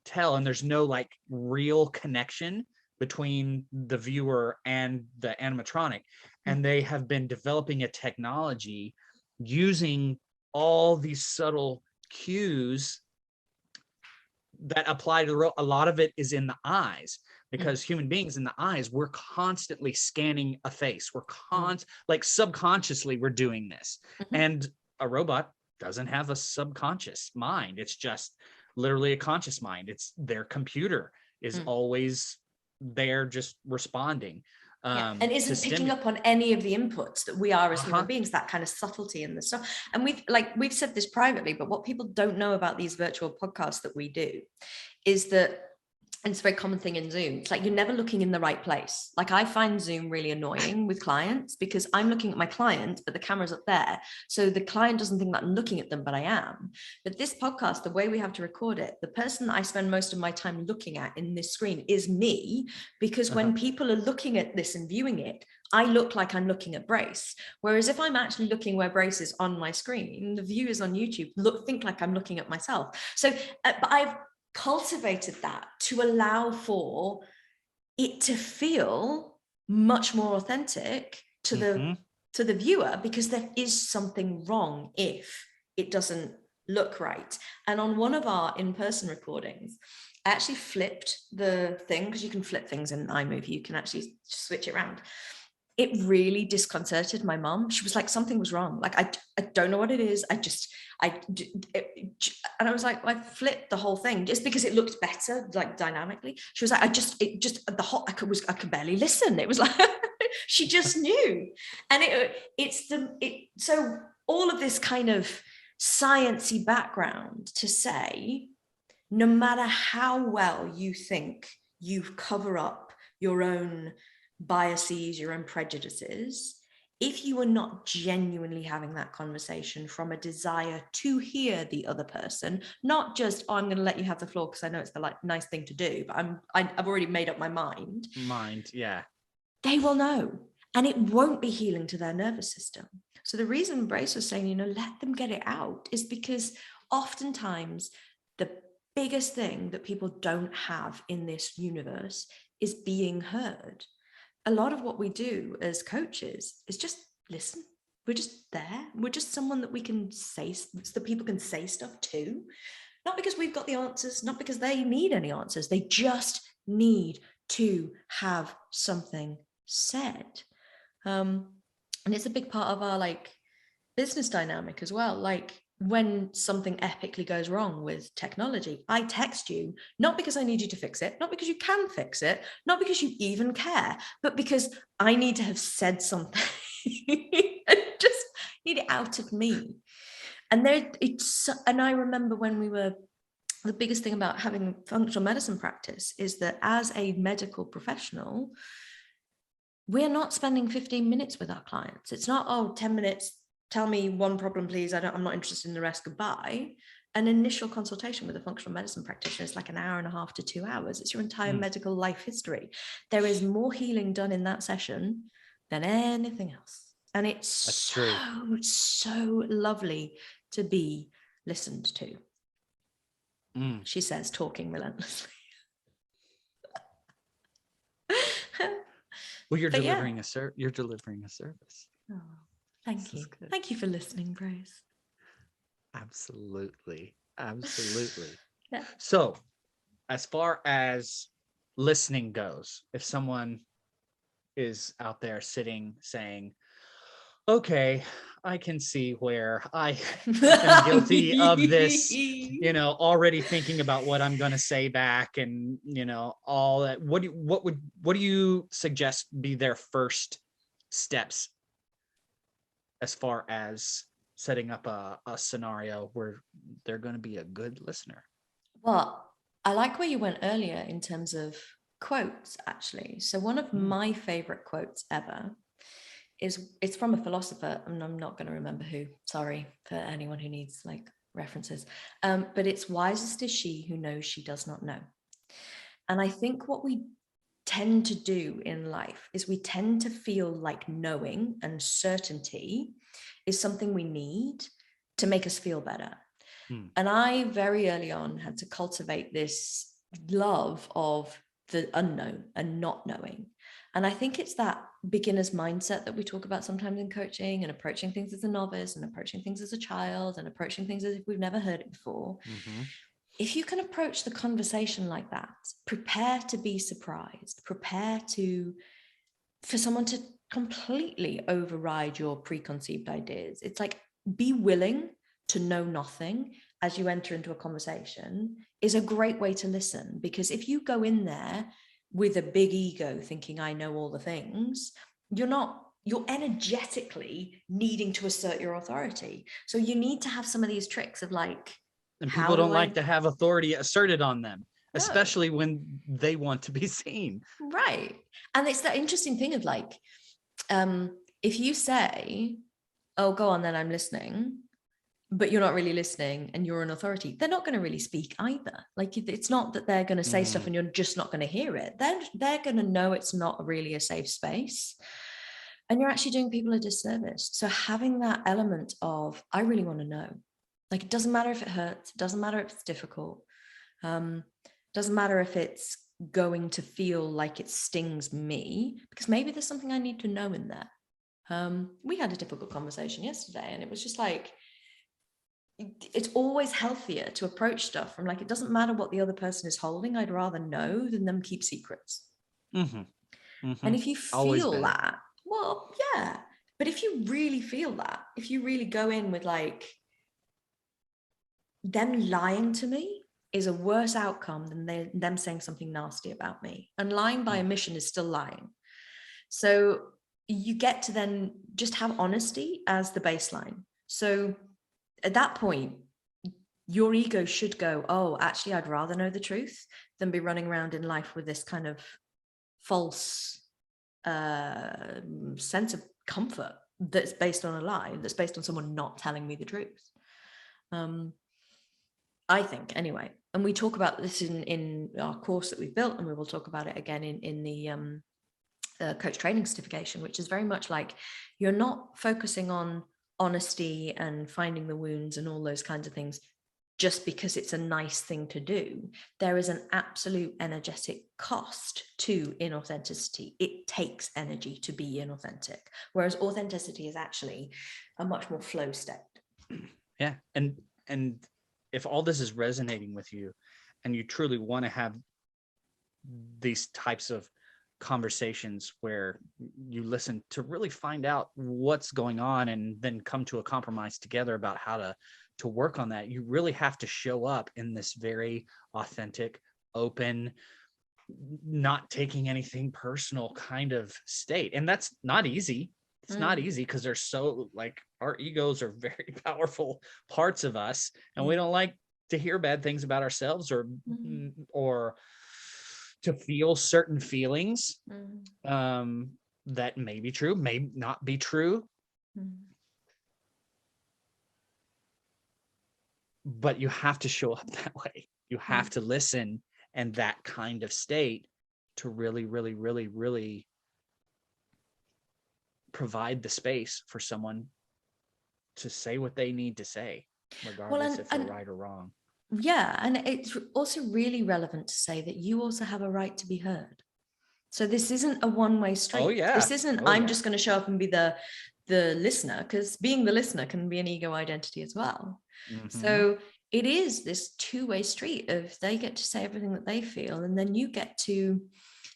tell, and there's no like real connection between the viewer and the animatronic. And they have been developing a technology using all these subtle cues that apply to a lot of it is in the eyes, because human beings in the eyes, we're constantly scanning a face. We're like subconsciously we're doing this. And a robot doesn't have a subconscious mind. It's just literally a conscious mind. It's their computer is always there, just responding. And isn't picking up on any of the inputs that we are as human beings, that kind of subtlety in the stuff. And we've said this privately, but what people don't know about these virtual podcasts that we do is that And it's a very common thing in Zoom. It's like you're never looking in the right place. Like I find Zoom really annoying with clients because I'm looking at my client, but the camera's up there. So the client doesn't think that I'm looking at them, but I am. But this podcast, the way we have to record it, the person that I spend most of my time looking at in this screen is me, because when people are looking at this and viewing it, I look like I'm looking at Brace. Whereas if I'm actually looking where Brace is on my screen, the viewers on YouTube think like I'm looking at myself. So, but I've cultivated that to allow for it to feel much more authentic to the viewer, because there is something wrong if it doesn't look right. And on one of our in-person recordings, I actually flipped the thing, because you can flip things in iMovie, you can actually switch it around. It really disconcerted my mom. She was like, something was wrong. Like, I don't know what it is. And I was like, I flipped the whole thing just because it looked better, like dynamically. She was like, I could barely listen. It was like, she just knew. And so all of this kind of sciencey background to say, no matter how well you think you cover up your own biases, your own prejudices, if you are not genuinely having that conversation from a desire to hear the other person, not just, oh, I'm going to let you have the floor because I know it's the nice thing to do, but I've already made up my mind. Yeah. They will know, and it won't be healing to their nervous system. So the reason Brace was saying, let them get it out, is because oftentimes the biggest thing that people don't have in this universe is being heard. A lot of what we do as coaches is just listen. We're just there. We're just someone that we can say, so people can say stuff to, not because we've got the answers, not because they need any answers. They just need to have something said. And it's a big part of our business dynamic as well. Like, when something epically goes wrong with technology, I text you, not because I need you to fix it, not because you can fix it, not because you even care, but because I need to have said something. I just need it out of me. And I remember when the biggest thing about having functional medicine practice is that as a medical professional, we're not spending 15 minutes with our clients. It's not, 10 minutes, tell me one problem, please. I'm not interested in the rest. Goodbye. An initial consultation with a functional medicine practitioner is like an hour and a half to 2 hours. It's your entire medical life history. There is more healing done in that session than anything else. And it's so lovely to be listened to. She says, talking relentlessly. Well, you're delivering a service. Oh. Thank you. Thank you for listening, Brace. Absolutely. Yeah. So, as far as listening goes, if someone is out there sitting saying, okay, I can see where I am guilty of this, already thinking about what I'm going to say back and, all that. What do you suggest be their first steps as far as setting up a scenario where they're going to be a good listener? Well, I like where you went earlier in terms of quotes, actually. So one of my favorite quotes ever it's from a philosopher, and I'm not going to remember who, sorry for anyone who needs references, but it's wisest is she who knows she does not know. And I think what we tend to do in life is we tend to feel like knowing and certainty is something we need to make us feel better. And I very early on had to cultivate this love of the unknown and not knowing. And I think it's that beginner's mindset that we talk about sometimes in coaching, and approaching things as a novice and approaching things as a child and approaching things as if we've never heard it before. If you can approach the conversation like that, prepare to be surprised, prepare for someone to completely override your preconceived ideas. It's like, be willing to know nothing as you enter into a conversation is a great way to listen. Because if you go in there with a big ego thinking I know all the things, you're energetically needing to assert your authority. So you need to have some of these tricks of and people don't like to have authority asserted on them. especially when they want to be seen. Right. And it's that interesting thing of like, if you say, oh, go on, then I'm listening, but you're not really listening and you're an authority, they're not going to really speak either. Like, it's not that they're going to say stuff and you're just not going to hear it. They're going to know it's not really a safe space. And you're actually doing people a disservice. So having that element of, I really want to know, like, it doesn't matter if it hurts, it doesn't matter if it's difficult, doesn't matter if it's going to feel like it stings me, because maybe there's something I need to know in there. We had a difficult conversation yesterday, and it was just like, it's always healthier to approach stuff from like, it doesn't matter what the other person is holding, I'd rather know than them keep secrets. And if you feel that, well, yeah, but if you really feel that, if you really go in with like, them lying to me is a worse outcome than them saying something nasty about me. And lying by omission is still lying. So you get to then just have honesty as the baseline. So at that point, your ego should go, oh, actually, I'd rather know the truth than be running around in life with this kind of false sense of comfort that's based on a lie, that's based on someone not telling me the truth. I think, anyway. And we talk about this in our course that we've built, and we will talk about it again in the coach training certification, which is very much like, you're not focusing on honesty and finding the wounds and all those kinds of things just because it's a nice thing to do. There is an absolute energetic cost to inauthenticity. It takes energy to be inauthentic, whereas authenticity is actually a much more flow state. Yeah. And if all this is resonating with you and you truly want to have these types of conversations where you listen to really find out what's going on and then come to a compromise together about how to work on that, you really have to show up in this very authentic, open, not taking anything personal kind of state. And that's not easy. It's not easy because they're so like, our egos are very powerful parts of us, and we don't like to hear bad things about ourselves or to feel certain feelings that may be true, may not be true. But you have to show up that way. You have to listen in that kind of state to really, really, really, really provide the space for someone to say what they need to say, regardless if they're right or wrong. Yeah, and it's also really relevant to say that you also have a right to be heard. So this isn't a one-way street. Oh, yeah. This isn't, I'm just going to show up and be the listener, because being the listener can be an ego identity as well. So it is this two-way street of, they get to say everything that they feel, and then you get to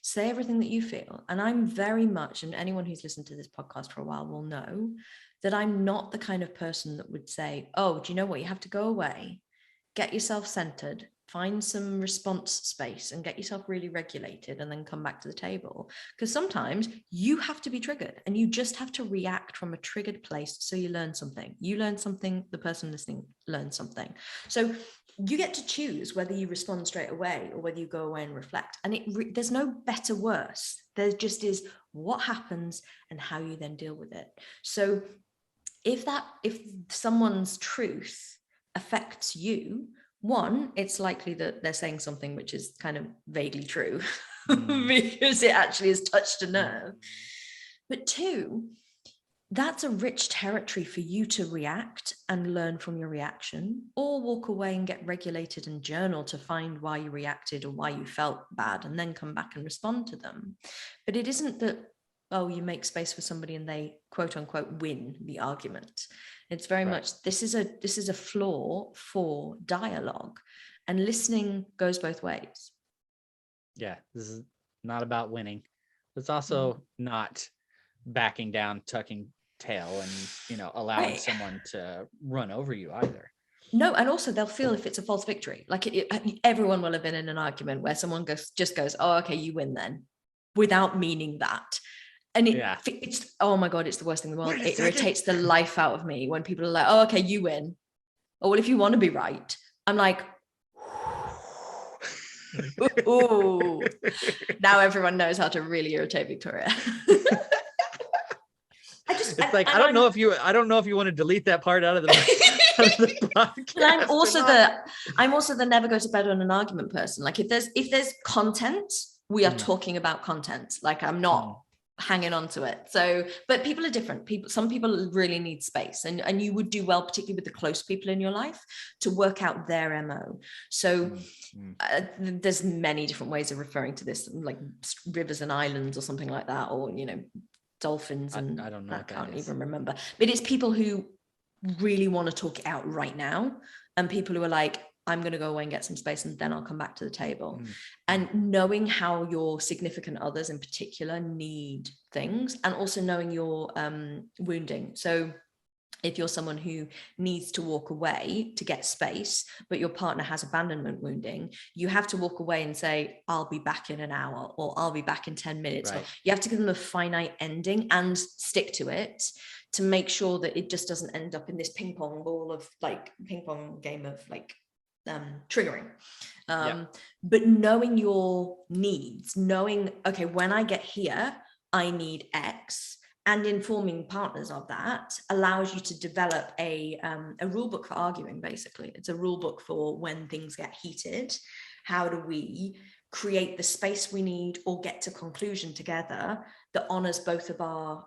say everything that you feel. And I'm very much, and anyone who's listened to this podcast for a while will know that I'm not the kind of person that would say, oh, do you know what? You have to go away, get yourself centered, find some response space and get yourself really regulated, and then come back to the table. Because sometimes you have to be triggered, and you just have to react from a triggered place. So you learn something, the person listening learns something. So you get to choose whether you respond straight away or whether you go away and reflect. And there's no better, worse. There just is what happens and how you then deal with it. So if someone's truth affects you, one, it's likely that they're saying something which is kind of vaguely true because it actually has touched a nerve. But two, that's a rich territory for you to react and learn from your reaction, or walk away and get regulated and journal to find why you reacted or why you felt bad, and then come back and respond to them. But it isn't that, oh, you make space for somebody and they quote unquote win the argument. It's very much, this is a flaw for dialogue, and listening goes both ways. Yeah, this is not about winning. It's also not backing down, tucking tail, and allowing someone to run over you either. No, and also they'll feel if it's a false victory. Like everyone will have been in an argument where someone just goes, oh, okay, you win then, without meaning that. And it's, oh my God, it's the worst thing in the world. It irritates the life out of me when people are like, oh, okay, you win. Oh, well, if you want to be right. I'm like, Ooh. Now everyone knows how to really irritate Victoria. I don't know if you want to delete that part out of the, podcast. I'm also the never go to bed on an argument person. Like if there's content, we are talking about content. Like I'm not hanging on to it. So, but people are different. Some people really need space, and you would do well, particularly with the close people in your life, to work out their MO. So there's many different ways of referring to this, like rivers and islands or something like that, or dolphins, and I don't know. I can't even remember. But it's people who really want to talk it out right now, and people who are like, I'm going to go away and get some space and then I'll come back to the table. And knowing how your significant others in particular need things, and also knowing your wounding. So if you're someone who needs to walk away to get space, but your partner has abandonment wounding, you have to walk away and say, I'll be back in an hour, or I'll be back in 10 minutes. Right. You have to give them a finite ending and stick to it to make sure that it just doesn't end up in this ping pong game of triggering. But knowing your needs, knowing, okay, when I get here, I need X, and informing partners of that allows you to develop a rule book for arguing. Basically, it's a rule book for when things get heated. How do we create the space we need or get to conclusion together that honors both of our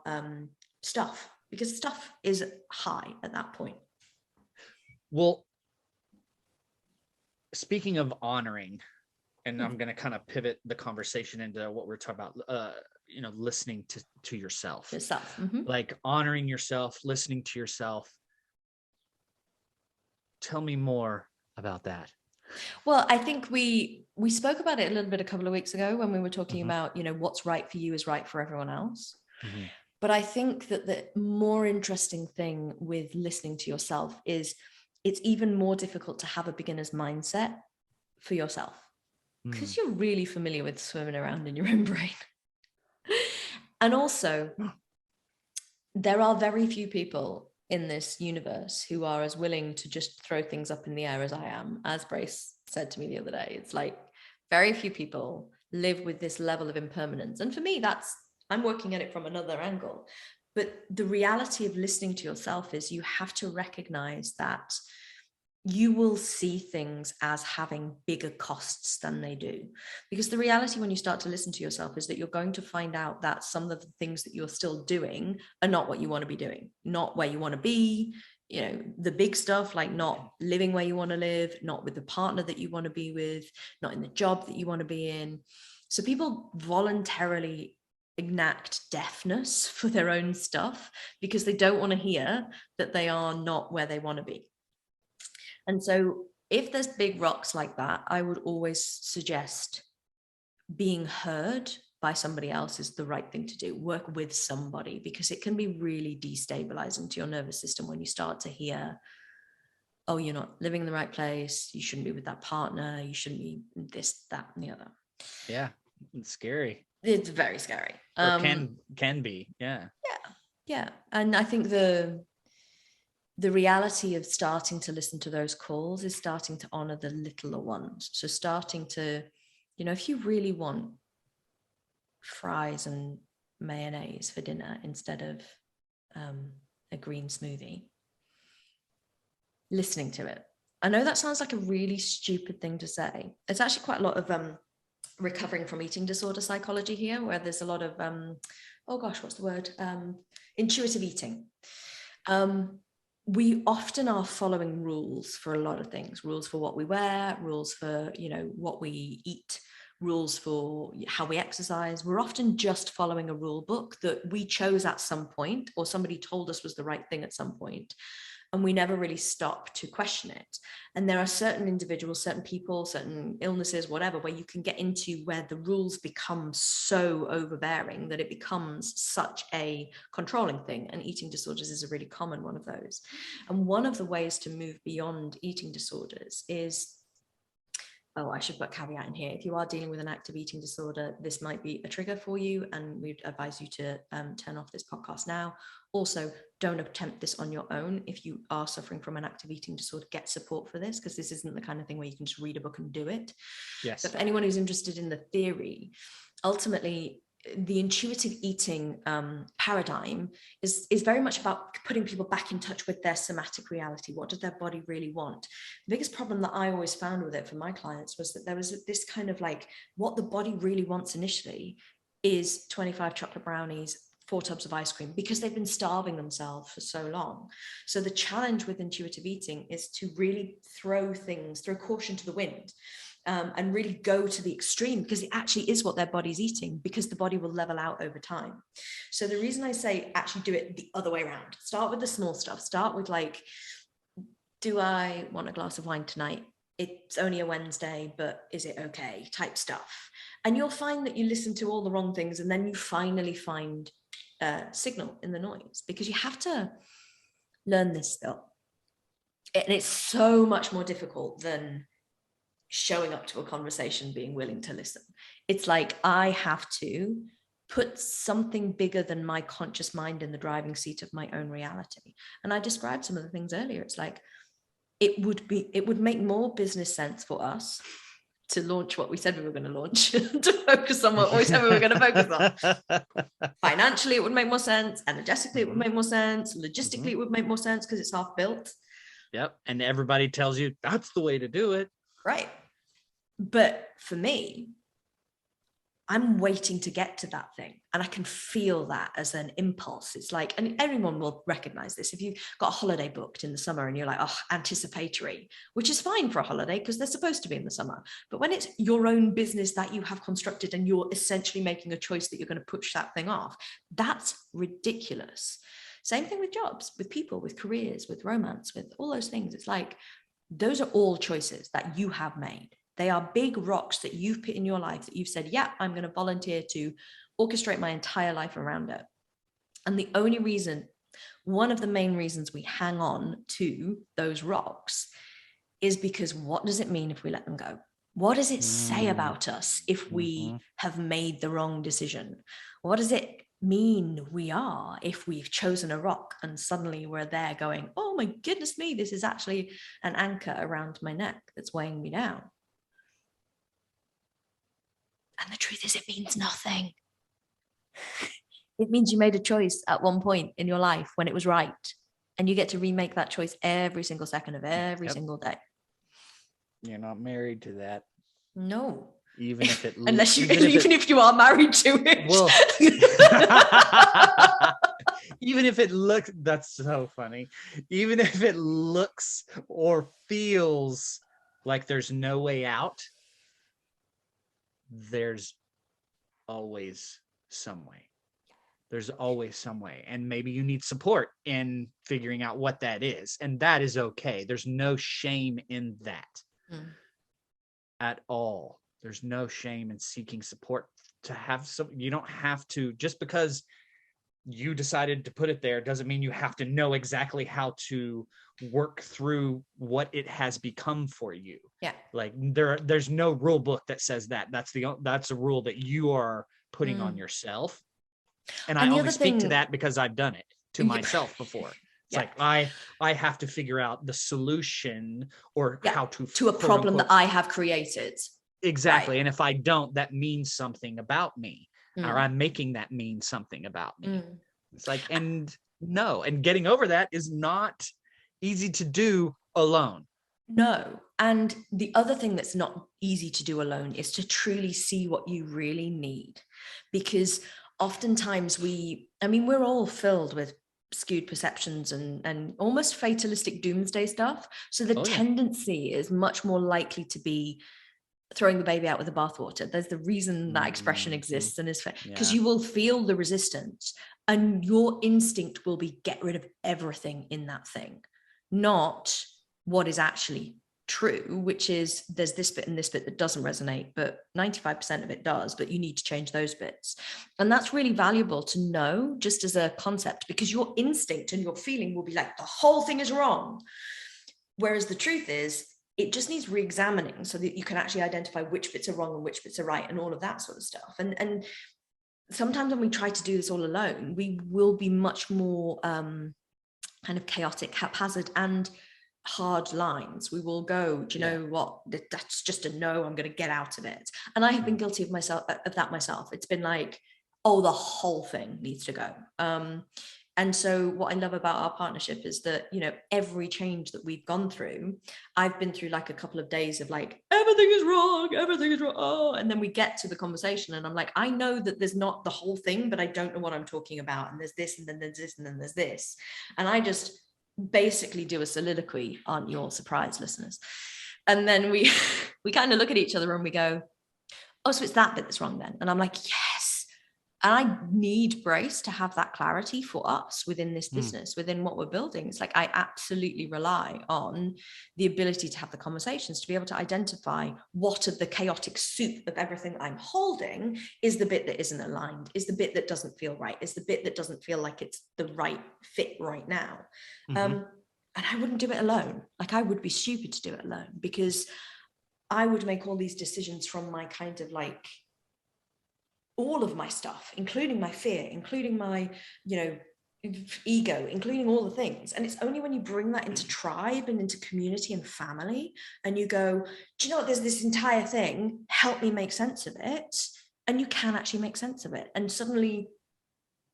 stuff? Because stuff is high at that point. Well, speaking of honoring, and I'm going to kind of pivot the conversation into what we're talking about, listening to yourself. Like honoring yourself, listening to yourself. Tell me more about that. Well, I think we spoke about it a little bit a couple of weeks ago when we were talking about, what's right for you is right for everyone else. But I think that the more interesting thing with listening to yourself is it's even more difficult to have a beginner's mindset for yourself, because you're really familiar with swimming around in your own brain. And also, there are very few people in this universe who are as willing to just throw things up in the air as I am. As Brace said to me the other day, it's like very few people live with this level of impermanence. And for me, I'm working at it from another angle. But the reality of listening to yourself is you have to recognize that you will see things as having bigger costs than they do. Because the reality when you start to listen to yourself is that you're going to find out that some of the things that you're still doing are not what you want to be doing, not where you want to be, the big stuff, like not living where you want to live, not with the partner that you want to be with, not in the job that you want to be in. So people voluntarily enact deafness for their own stuff because they don't want to hear that they are not where they want to be. And so if there's big rocks like that, I would always suggest being heard by somebody else is the right thing to do. Work with somebody, because it can be really destabilizing to your nervous system when you start to hear, oh, you're not living in the right place, you shouldn't be with that partner, you shouldn't be this, that, and the other. Yeah, it's scary. It's very scary. Or can be. Yeah. And I think the reality of starting to listen to those calls is starting to honor the littler ones. So starting to, if you really want fries and mayonnaise for dinner instead of a green smoothie, listening to it. I know that sounds like a really stupid thing to say. It's actually quite a lot of recovering from eating disorder psychology here, where there's a lot of, what's the word? Intuitive eating. We often are following rules for a lot of things, rules for what we wear, rules for, what we eat, rules for how we exercise. We're often just following a rule book that we chose at some point, or somebody told us was the right thing at some point, and we never really stop to question it. And there are certain individuals, certain people, certain illnesses, whatever, where you can get into where the rules become so overbearing that it becomes such a controlling thing. And eating disorders is a really common one of those. And one of the ways to move beyond eating disorders is oh, I should put caveat in here. If you are dealing with an active eating disorder, this might be a trigger for you, and we'd advise you to turn off this podcast now. Also, don't attempt this on your own. If you are suffering from an active eating disorder, get support for this, because this isn't the kind of thing where you can just read a book and do it. Yes. But for anyone who's interested in the theory, ultimately, the intuitive eating paradigm is very much about putting people back in touch with their somatic reality. What does their body really want? The biggest problem that I always found with it for my clients was that there was this kind of like, what the body really wants initially is 25 chocolate brownies, 4 tubs of ice cream, because they've been starving themselves for so long. So the challenge with intuitive eating is to really throw caution to the wind. And really go to the extreme, because it actually is what their body's eating, because the body will level out over time. So the reason I say actually do it the other way around, start with the small stuff. Start with like, do I want a glass of wine tonight? It's only a Wednesday, but is it okay? Type stuff. And you'll find that you listen to all the wrong things, and then you finally find a signal in the noise, because you have to learn this still. And it's so much more difficult than showing up to a conversation, being willing to listen. It's like, I have to put something bigger than my conscious mind in the driving seat of my own reality. And I described some of the things earlier. It's like, it would make more business sense for us to launch what we said we were going to launch, to focus on what we said we were going to focus on. Financially, it would make more sense. Energetically, it would make more sense. Logistically, it would make more sense, because it's half built. Yep. And everybody tells you that's the way to do it. Right. But for me, I'm waiting to get to that thing, and I can feel that as an impulse. It's like, and everyone will recognize this. If you've got a holiday booked in the summer and you're like, oh, anticipatory, which is fine for a holiday because they're supposed to be in the summer. But when it's your own business that you have constructed and you're essentially making a choice that you're going to push that thing off, that's ridiculous. Same thing with jobs, with people, with careers, with romance, with all those things. It's like, those are all choices that you have made. They are big rocks that you've put in your life that you've said, yeah, I'm going to volunteer to orchestrate my entire life around it. And the only reason, one of the main reasons we hang on to those rocks is because what does it mean if we let them go? What does it say about us if we have made the wrong decision? What does it mean we are if we've chosen a rock and suddenly we're there going, oh my goodness me, this is actually an anchor around my neck that's weighing me down? And the truth is, it means nothing. It means you made a choice at one point in your life when it was right, and you get to remake that choice every single second of every single day. You're not married to that. No. Even if it unless you even if you are married to it. Well, even if it looks, that's so funny. Even if it looks or feels like there's no way out, there's always some way. There's always some way. And maybe you need support in figuring out what that is. And that is okay. There's no shame in that at all. There's no shame in seeking support to have some. You don't have to, just because you decided to put it there doesn't mean you have to know exactly how to work through what it has become for you. Yeah. Like there's no rule book that says that. That's a rule that you are putting on yourself. And I only speak to that because I've done it to myself before. It's like I have to figure out the solution or how to a problem that I have created. Exactly. Right. And if I don't, that means something about me. Or I'm making that mean something about me. It's like, and getting over that is not easy to do alone. No. And the other thing that's not easy to do alone is to truly see what you really need. Because oftentimes we're all filled with skewed perceptions and almost fatalistic doomsday stuff. So the tendency is much more likely to be throwing the baby out with the bathwater. There's the reason that expression exists, and is because you will feel the resistance, and your instinct will be get rid of everything in that thing, not what is actually true, which is there's this bit and this bit that doesn't resonate, but 95% of it does, but you need to change those bits. And that's really valuable to know just as a concept, because your instinct and your feeling will be like the whole thing is wrong. Whereas the truth is, it just needs re-examining so that you can actually identify which bits are wrong and which bits are right and all of that sort of stuff. And sometimes when we try to do this all alone, we will be much more kind of chaotic, haphazard, and hard lines. We will go, do you know what, that's just a no, I'm going to get out of it. And I have been guilty of that myself. It's been like, oh, the whole thing needs to go. And so what I love about our partnership is that, you know, every change that we've gone through, I've been through like a couple of days of like, everything is wrong. Oh, and then we get to the conversation and I'm like, I know that there's not the whole thing, but I don't know what I'm talking about. And there's this, and then there's this, and then there's this. And I just basically do a soliloquy. Aren't you all surprised, listeners? And then we kind of look at each other and we go, oh, so it's that bit that's wrong then. And I'm like, yes. And I need Brace to have that clarity for us within this business, within what we're building. It's like, I absolutely rely on the ability to have the conversations, to be able to identify what of the chaotic soup of everything I'm holding is the bit that isn't aligned, is the bit that doesn't feel right, is the bit that doesn't feel like it's the right fit right now. And I wouldn't do it alone. Like, I would be stupid to do it alone, because I would make all these decisions from my kind of like, all of my stuff, including my fear, including my, you know, ego, including all the things. And it's only when you bring that into tribe and into community and family, and you go, do you know what, there's this entire thing, help me make sense of it. And you can actually make sense of it. And suddenly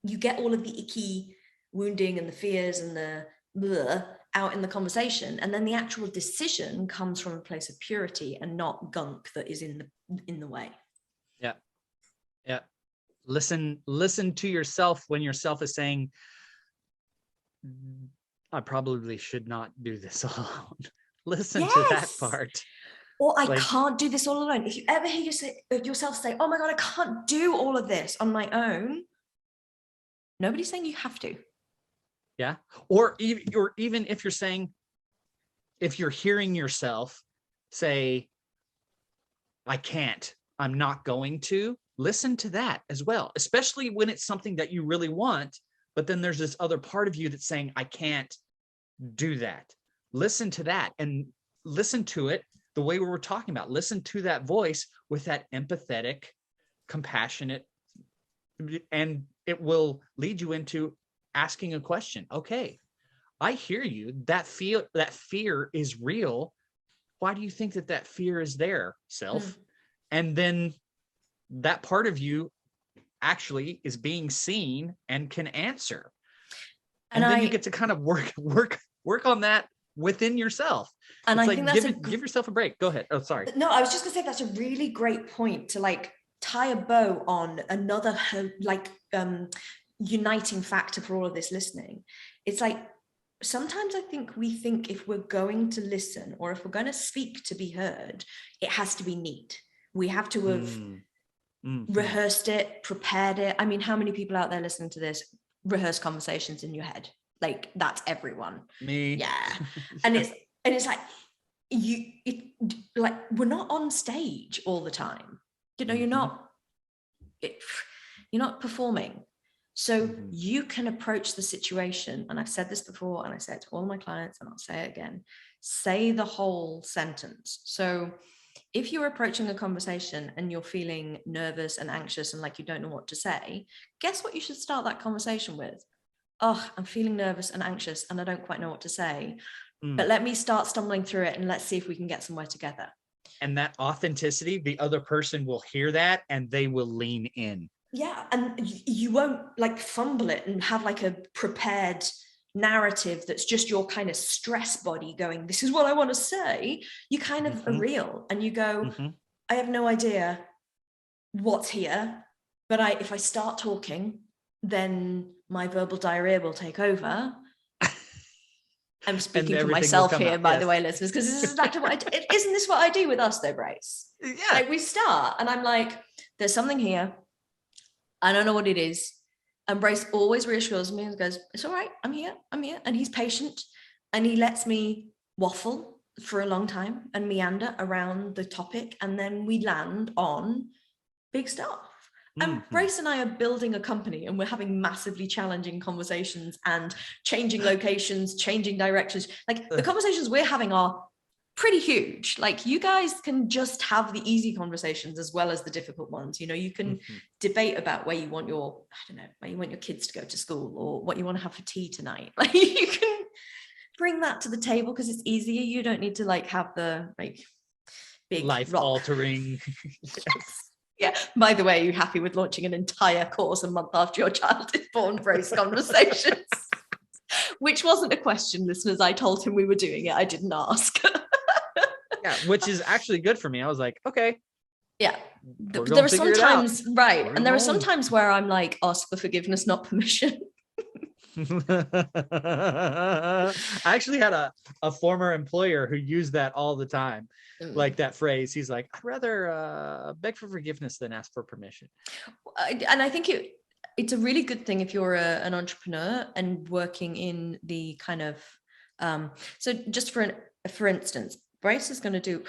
you get all of the icky wounding and the fears and the blah out in the conversation. And then the actual decision comes from a place of purity and not gunk that is in the way. Yeah. Yeah. Listen to yourself when yourself is saying, I probably should not do this alone. Listen to that part. Or I can't do this all alone. If you ever hear yourself say, oh my God, I can't do all of this on my own, nobody's saying you have to. Yeah. Or even if you're saying, if you're hearing yourself say, I can't, I'm not going to, listen to that as well, especially when it's something that you really want, but then there's this other part of you that's saying, I can't do that. Listen to that and listen to it the way we were talking about. Listen to that voice with that empathetic, compassionate, and it will lead you into asking a question. Okay, I hear you. That fear is real. Why do you think that fear is there, self? And then that part of you actually is being seen and can answer. And then you get to kind of work on that within yourself. And it's I like, think give yourself a break. Go ahead. Oh, sorry. No, I was just gonna say that's a really great point to like tie a bow on another like uniting factor for all of this listening. It's like, sometimes I think we think if we're going to listen or if we're going to speak to be heard, it has to be neat. We have to have rehearsed it, prepared it. I mean, how many people out there listening to this rehearse conversations in your head? Like, that's everyone. Me. Yeah. And it's like, like, we're not on stage all the time. You know, you're not performing. So you can approach the situation, and I've said this before, and I say it to all my clients, and I'll say it again, say the whole sentence. So if you're approaching a conversation and you're feeling nervous and anxious and like you don't know what to say, guess what you should start that conversation with? Oh, I'm feeling nervous and anxious and I don't quite know what to say, but let me start stumbling through it and let's see if we can get somewhere together. And that authenticity, the other person will hear that and they will lean in. Yeah, and you won't like fumble it and have like a prepared narrative that's just your kind of stress body going, this is what I want to say. You kind of are real and you go, I have no idea what's here, but if I start talking, then my verbal diarrhea will take over. I'm speaking for myself here, by the way, listeners, because this is exactly what I do. Isn't this what I do with us though, Brace? Yeah. Like, we start and I'm like, there's something here. I don't know what it is. And Brace always reassures me and goes, it's all right, I'm here. And he's patient and he lets me waffle for a long time and meander around the topic. And then we land on big stuff. And Brace and I are building a company and we're having massively challenging conversations and changing locations, changing directions. Like, the conversations we're having are pretty huge. Like, you guys can just have the easy conversations as well as the difficult ones. You know, you can debate about where you want your, I don't know, where you want your kids to go to school, or what you want to have for tea tonight. Like, you can bring that to the table because it's easier. You don't need to like have the like big life rock. altering. Yes. Yeah. By the way, are you happy with launching an entire course a month after your child is born, Brace Conversations? Which wasn't a question, listeners. I told him we were doing it. I didn't ask. Yeah, which is actually good for me. I was like, okay. Yeah. There are sometimes, right. And there are some times where I'm like, ask for forgiveness, not permission. I actually had a former employer who used that all the time, like that phrase. He's like, I'd rather beg for forgiveness than ask for permission. And I think it's a really good thing if you're an entrepreneur and working in the kind of so just for instance, Brace is going to do,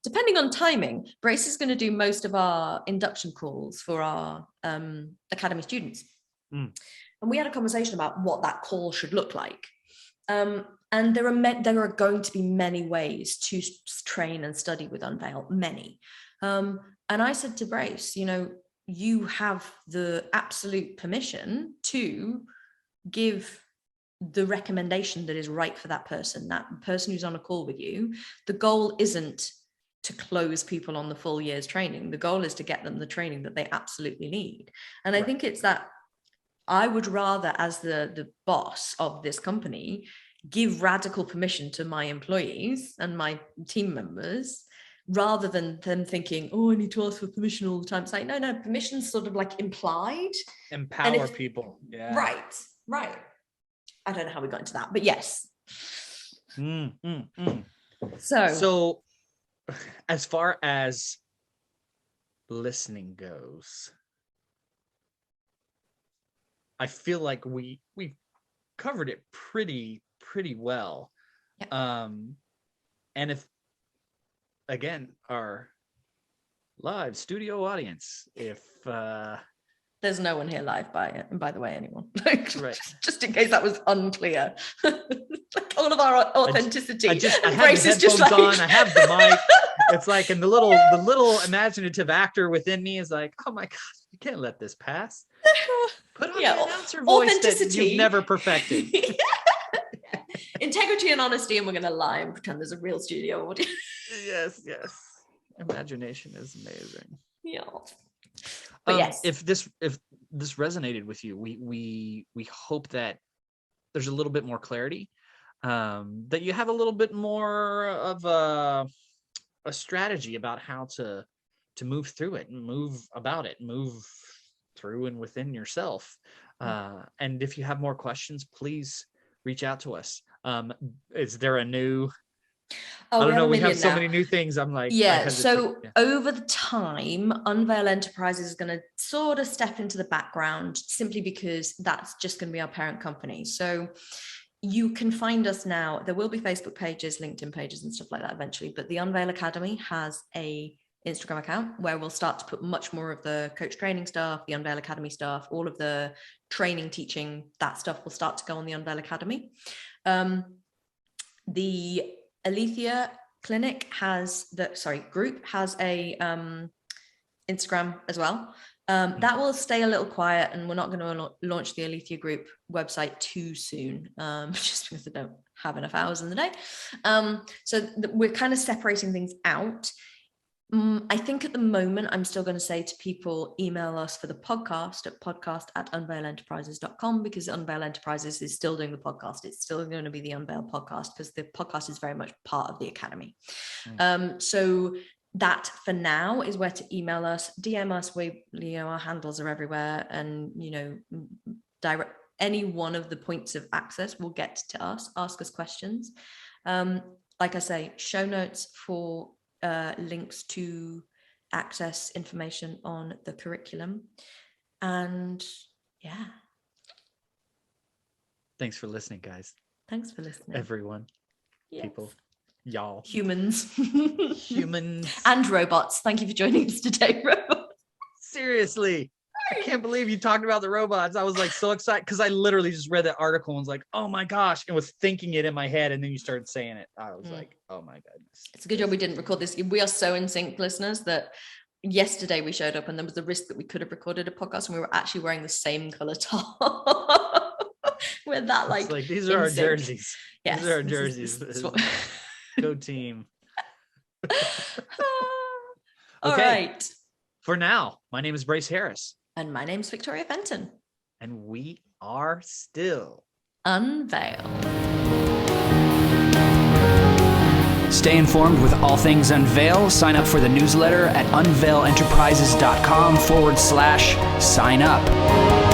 depending on timing, Brace is going to do most of our induction calls for our academy students. And we had a conversation about what that call should look like. And there are going to be many ways to train and study with Unveil, many. And I said to Brace, you know, you have the absolute permission to give the recommendation that is right for that person who's on a call with you. The goal isn't to close people on the full year's training. The goal is to get them the training that they absolutely need. And I think it's that I would rather, as the boss of this company, give radical permission to my employees and my team members, rather than them thinking, oh, I need to ask for permission all the time. It's like, no, permission's sort of like implied. Empower people. Yeah. Right. I don't know how we got into that, but yes. So as far as listening goes, I feel like we covered it pretty well. Yeah. And if, again, our live studio audience, if there's no one here live by the way, anyone, like, right, just in case that was unclear. Like, all of our authenticity. I have the headphones just like... on, I have the mic. It's like, and the little imaginative actor within me is like, oh my God, you can't let this pass. Put on the announcer voice that you've never perfected. Integrity and honesty, and we're going to lie and pretend there's a real studio audience. Yes. Imagination is amazing. Yeah. But yes. If this resonated with you, we hope that there's a little bit more clarity, that you have a little bit more of a strategy about how to move through it and move about it, move through and within yourself. And if you have more questions, please reach out to us. Is there a new... I don't know. We have so many new things. I'm like, over the time, Unveil Enterprises is going to sort of step into the background, simply because that's just going to be our parent company. So you can find us now. There will be Facebook pages, LinkedIn pages, and stuff like that eventually. But the Unveil Academy has a Instagram account where we'll start to put much more of the coach training stuff, the Unveil Academy stuff, all of the training, teaching, that stuff will start to go on the Unveil Academy. The Alethea Clinic group has a Instagram as well. That will stay a little quiet, and we're not going to launch the Alethea group website too soon, just because I don't have enough hours in the day. So we're kind of separating things out. I think at the moment, I'm still going to say to people, email us for the podcast at podcast@unveilenterprises.com, because Unveil Enterprises is still doing the podcast. It's still going to be the Unveil podcast, because the podcast is very much part of the academy. So that for now is where to email us, DM us. Our handles are everywhere, and direct any one of the points of access will get to us. Ask us questions. Like I say, show notes for links to access information on the curriculum. And thanks for listening, guys. Thanks for listening, everyone. Yes. People, y'all, humans and robots. Thank you for joining us today, robots. Seriously. I can't believe you talked about the robots. I was like so excited because I literally just read that article and was like, oh my gosh, and was thinking it in my head. And then you started saying it. I was like, oh my goodness. It's a good job we didn't record this. We are so in sync, listeners, that yesterday we showed up and there was a risk that we could have recorded a podcast and we were actually wearing the same color top. We're that like these are our jerseys. Yes, these are our jerseys. Go team. All right. For now, my name is Bryce Harris. And my name's Victoria Fenton. And we are still Unveil. Stay informed with all things Unveil. Sign up for the newsletter at unveilenterprises.com/sign up.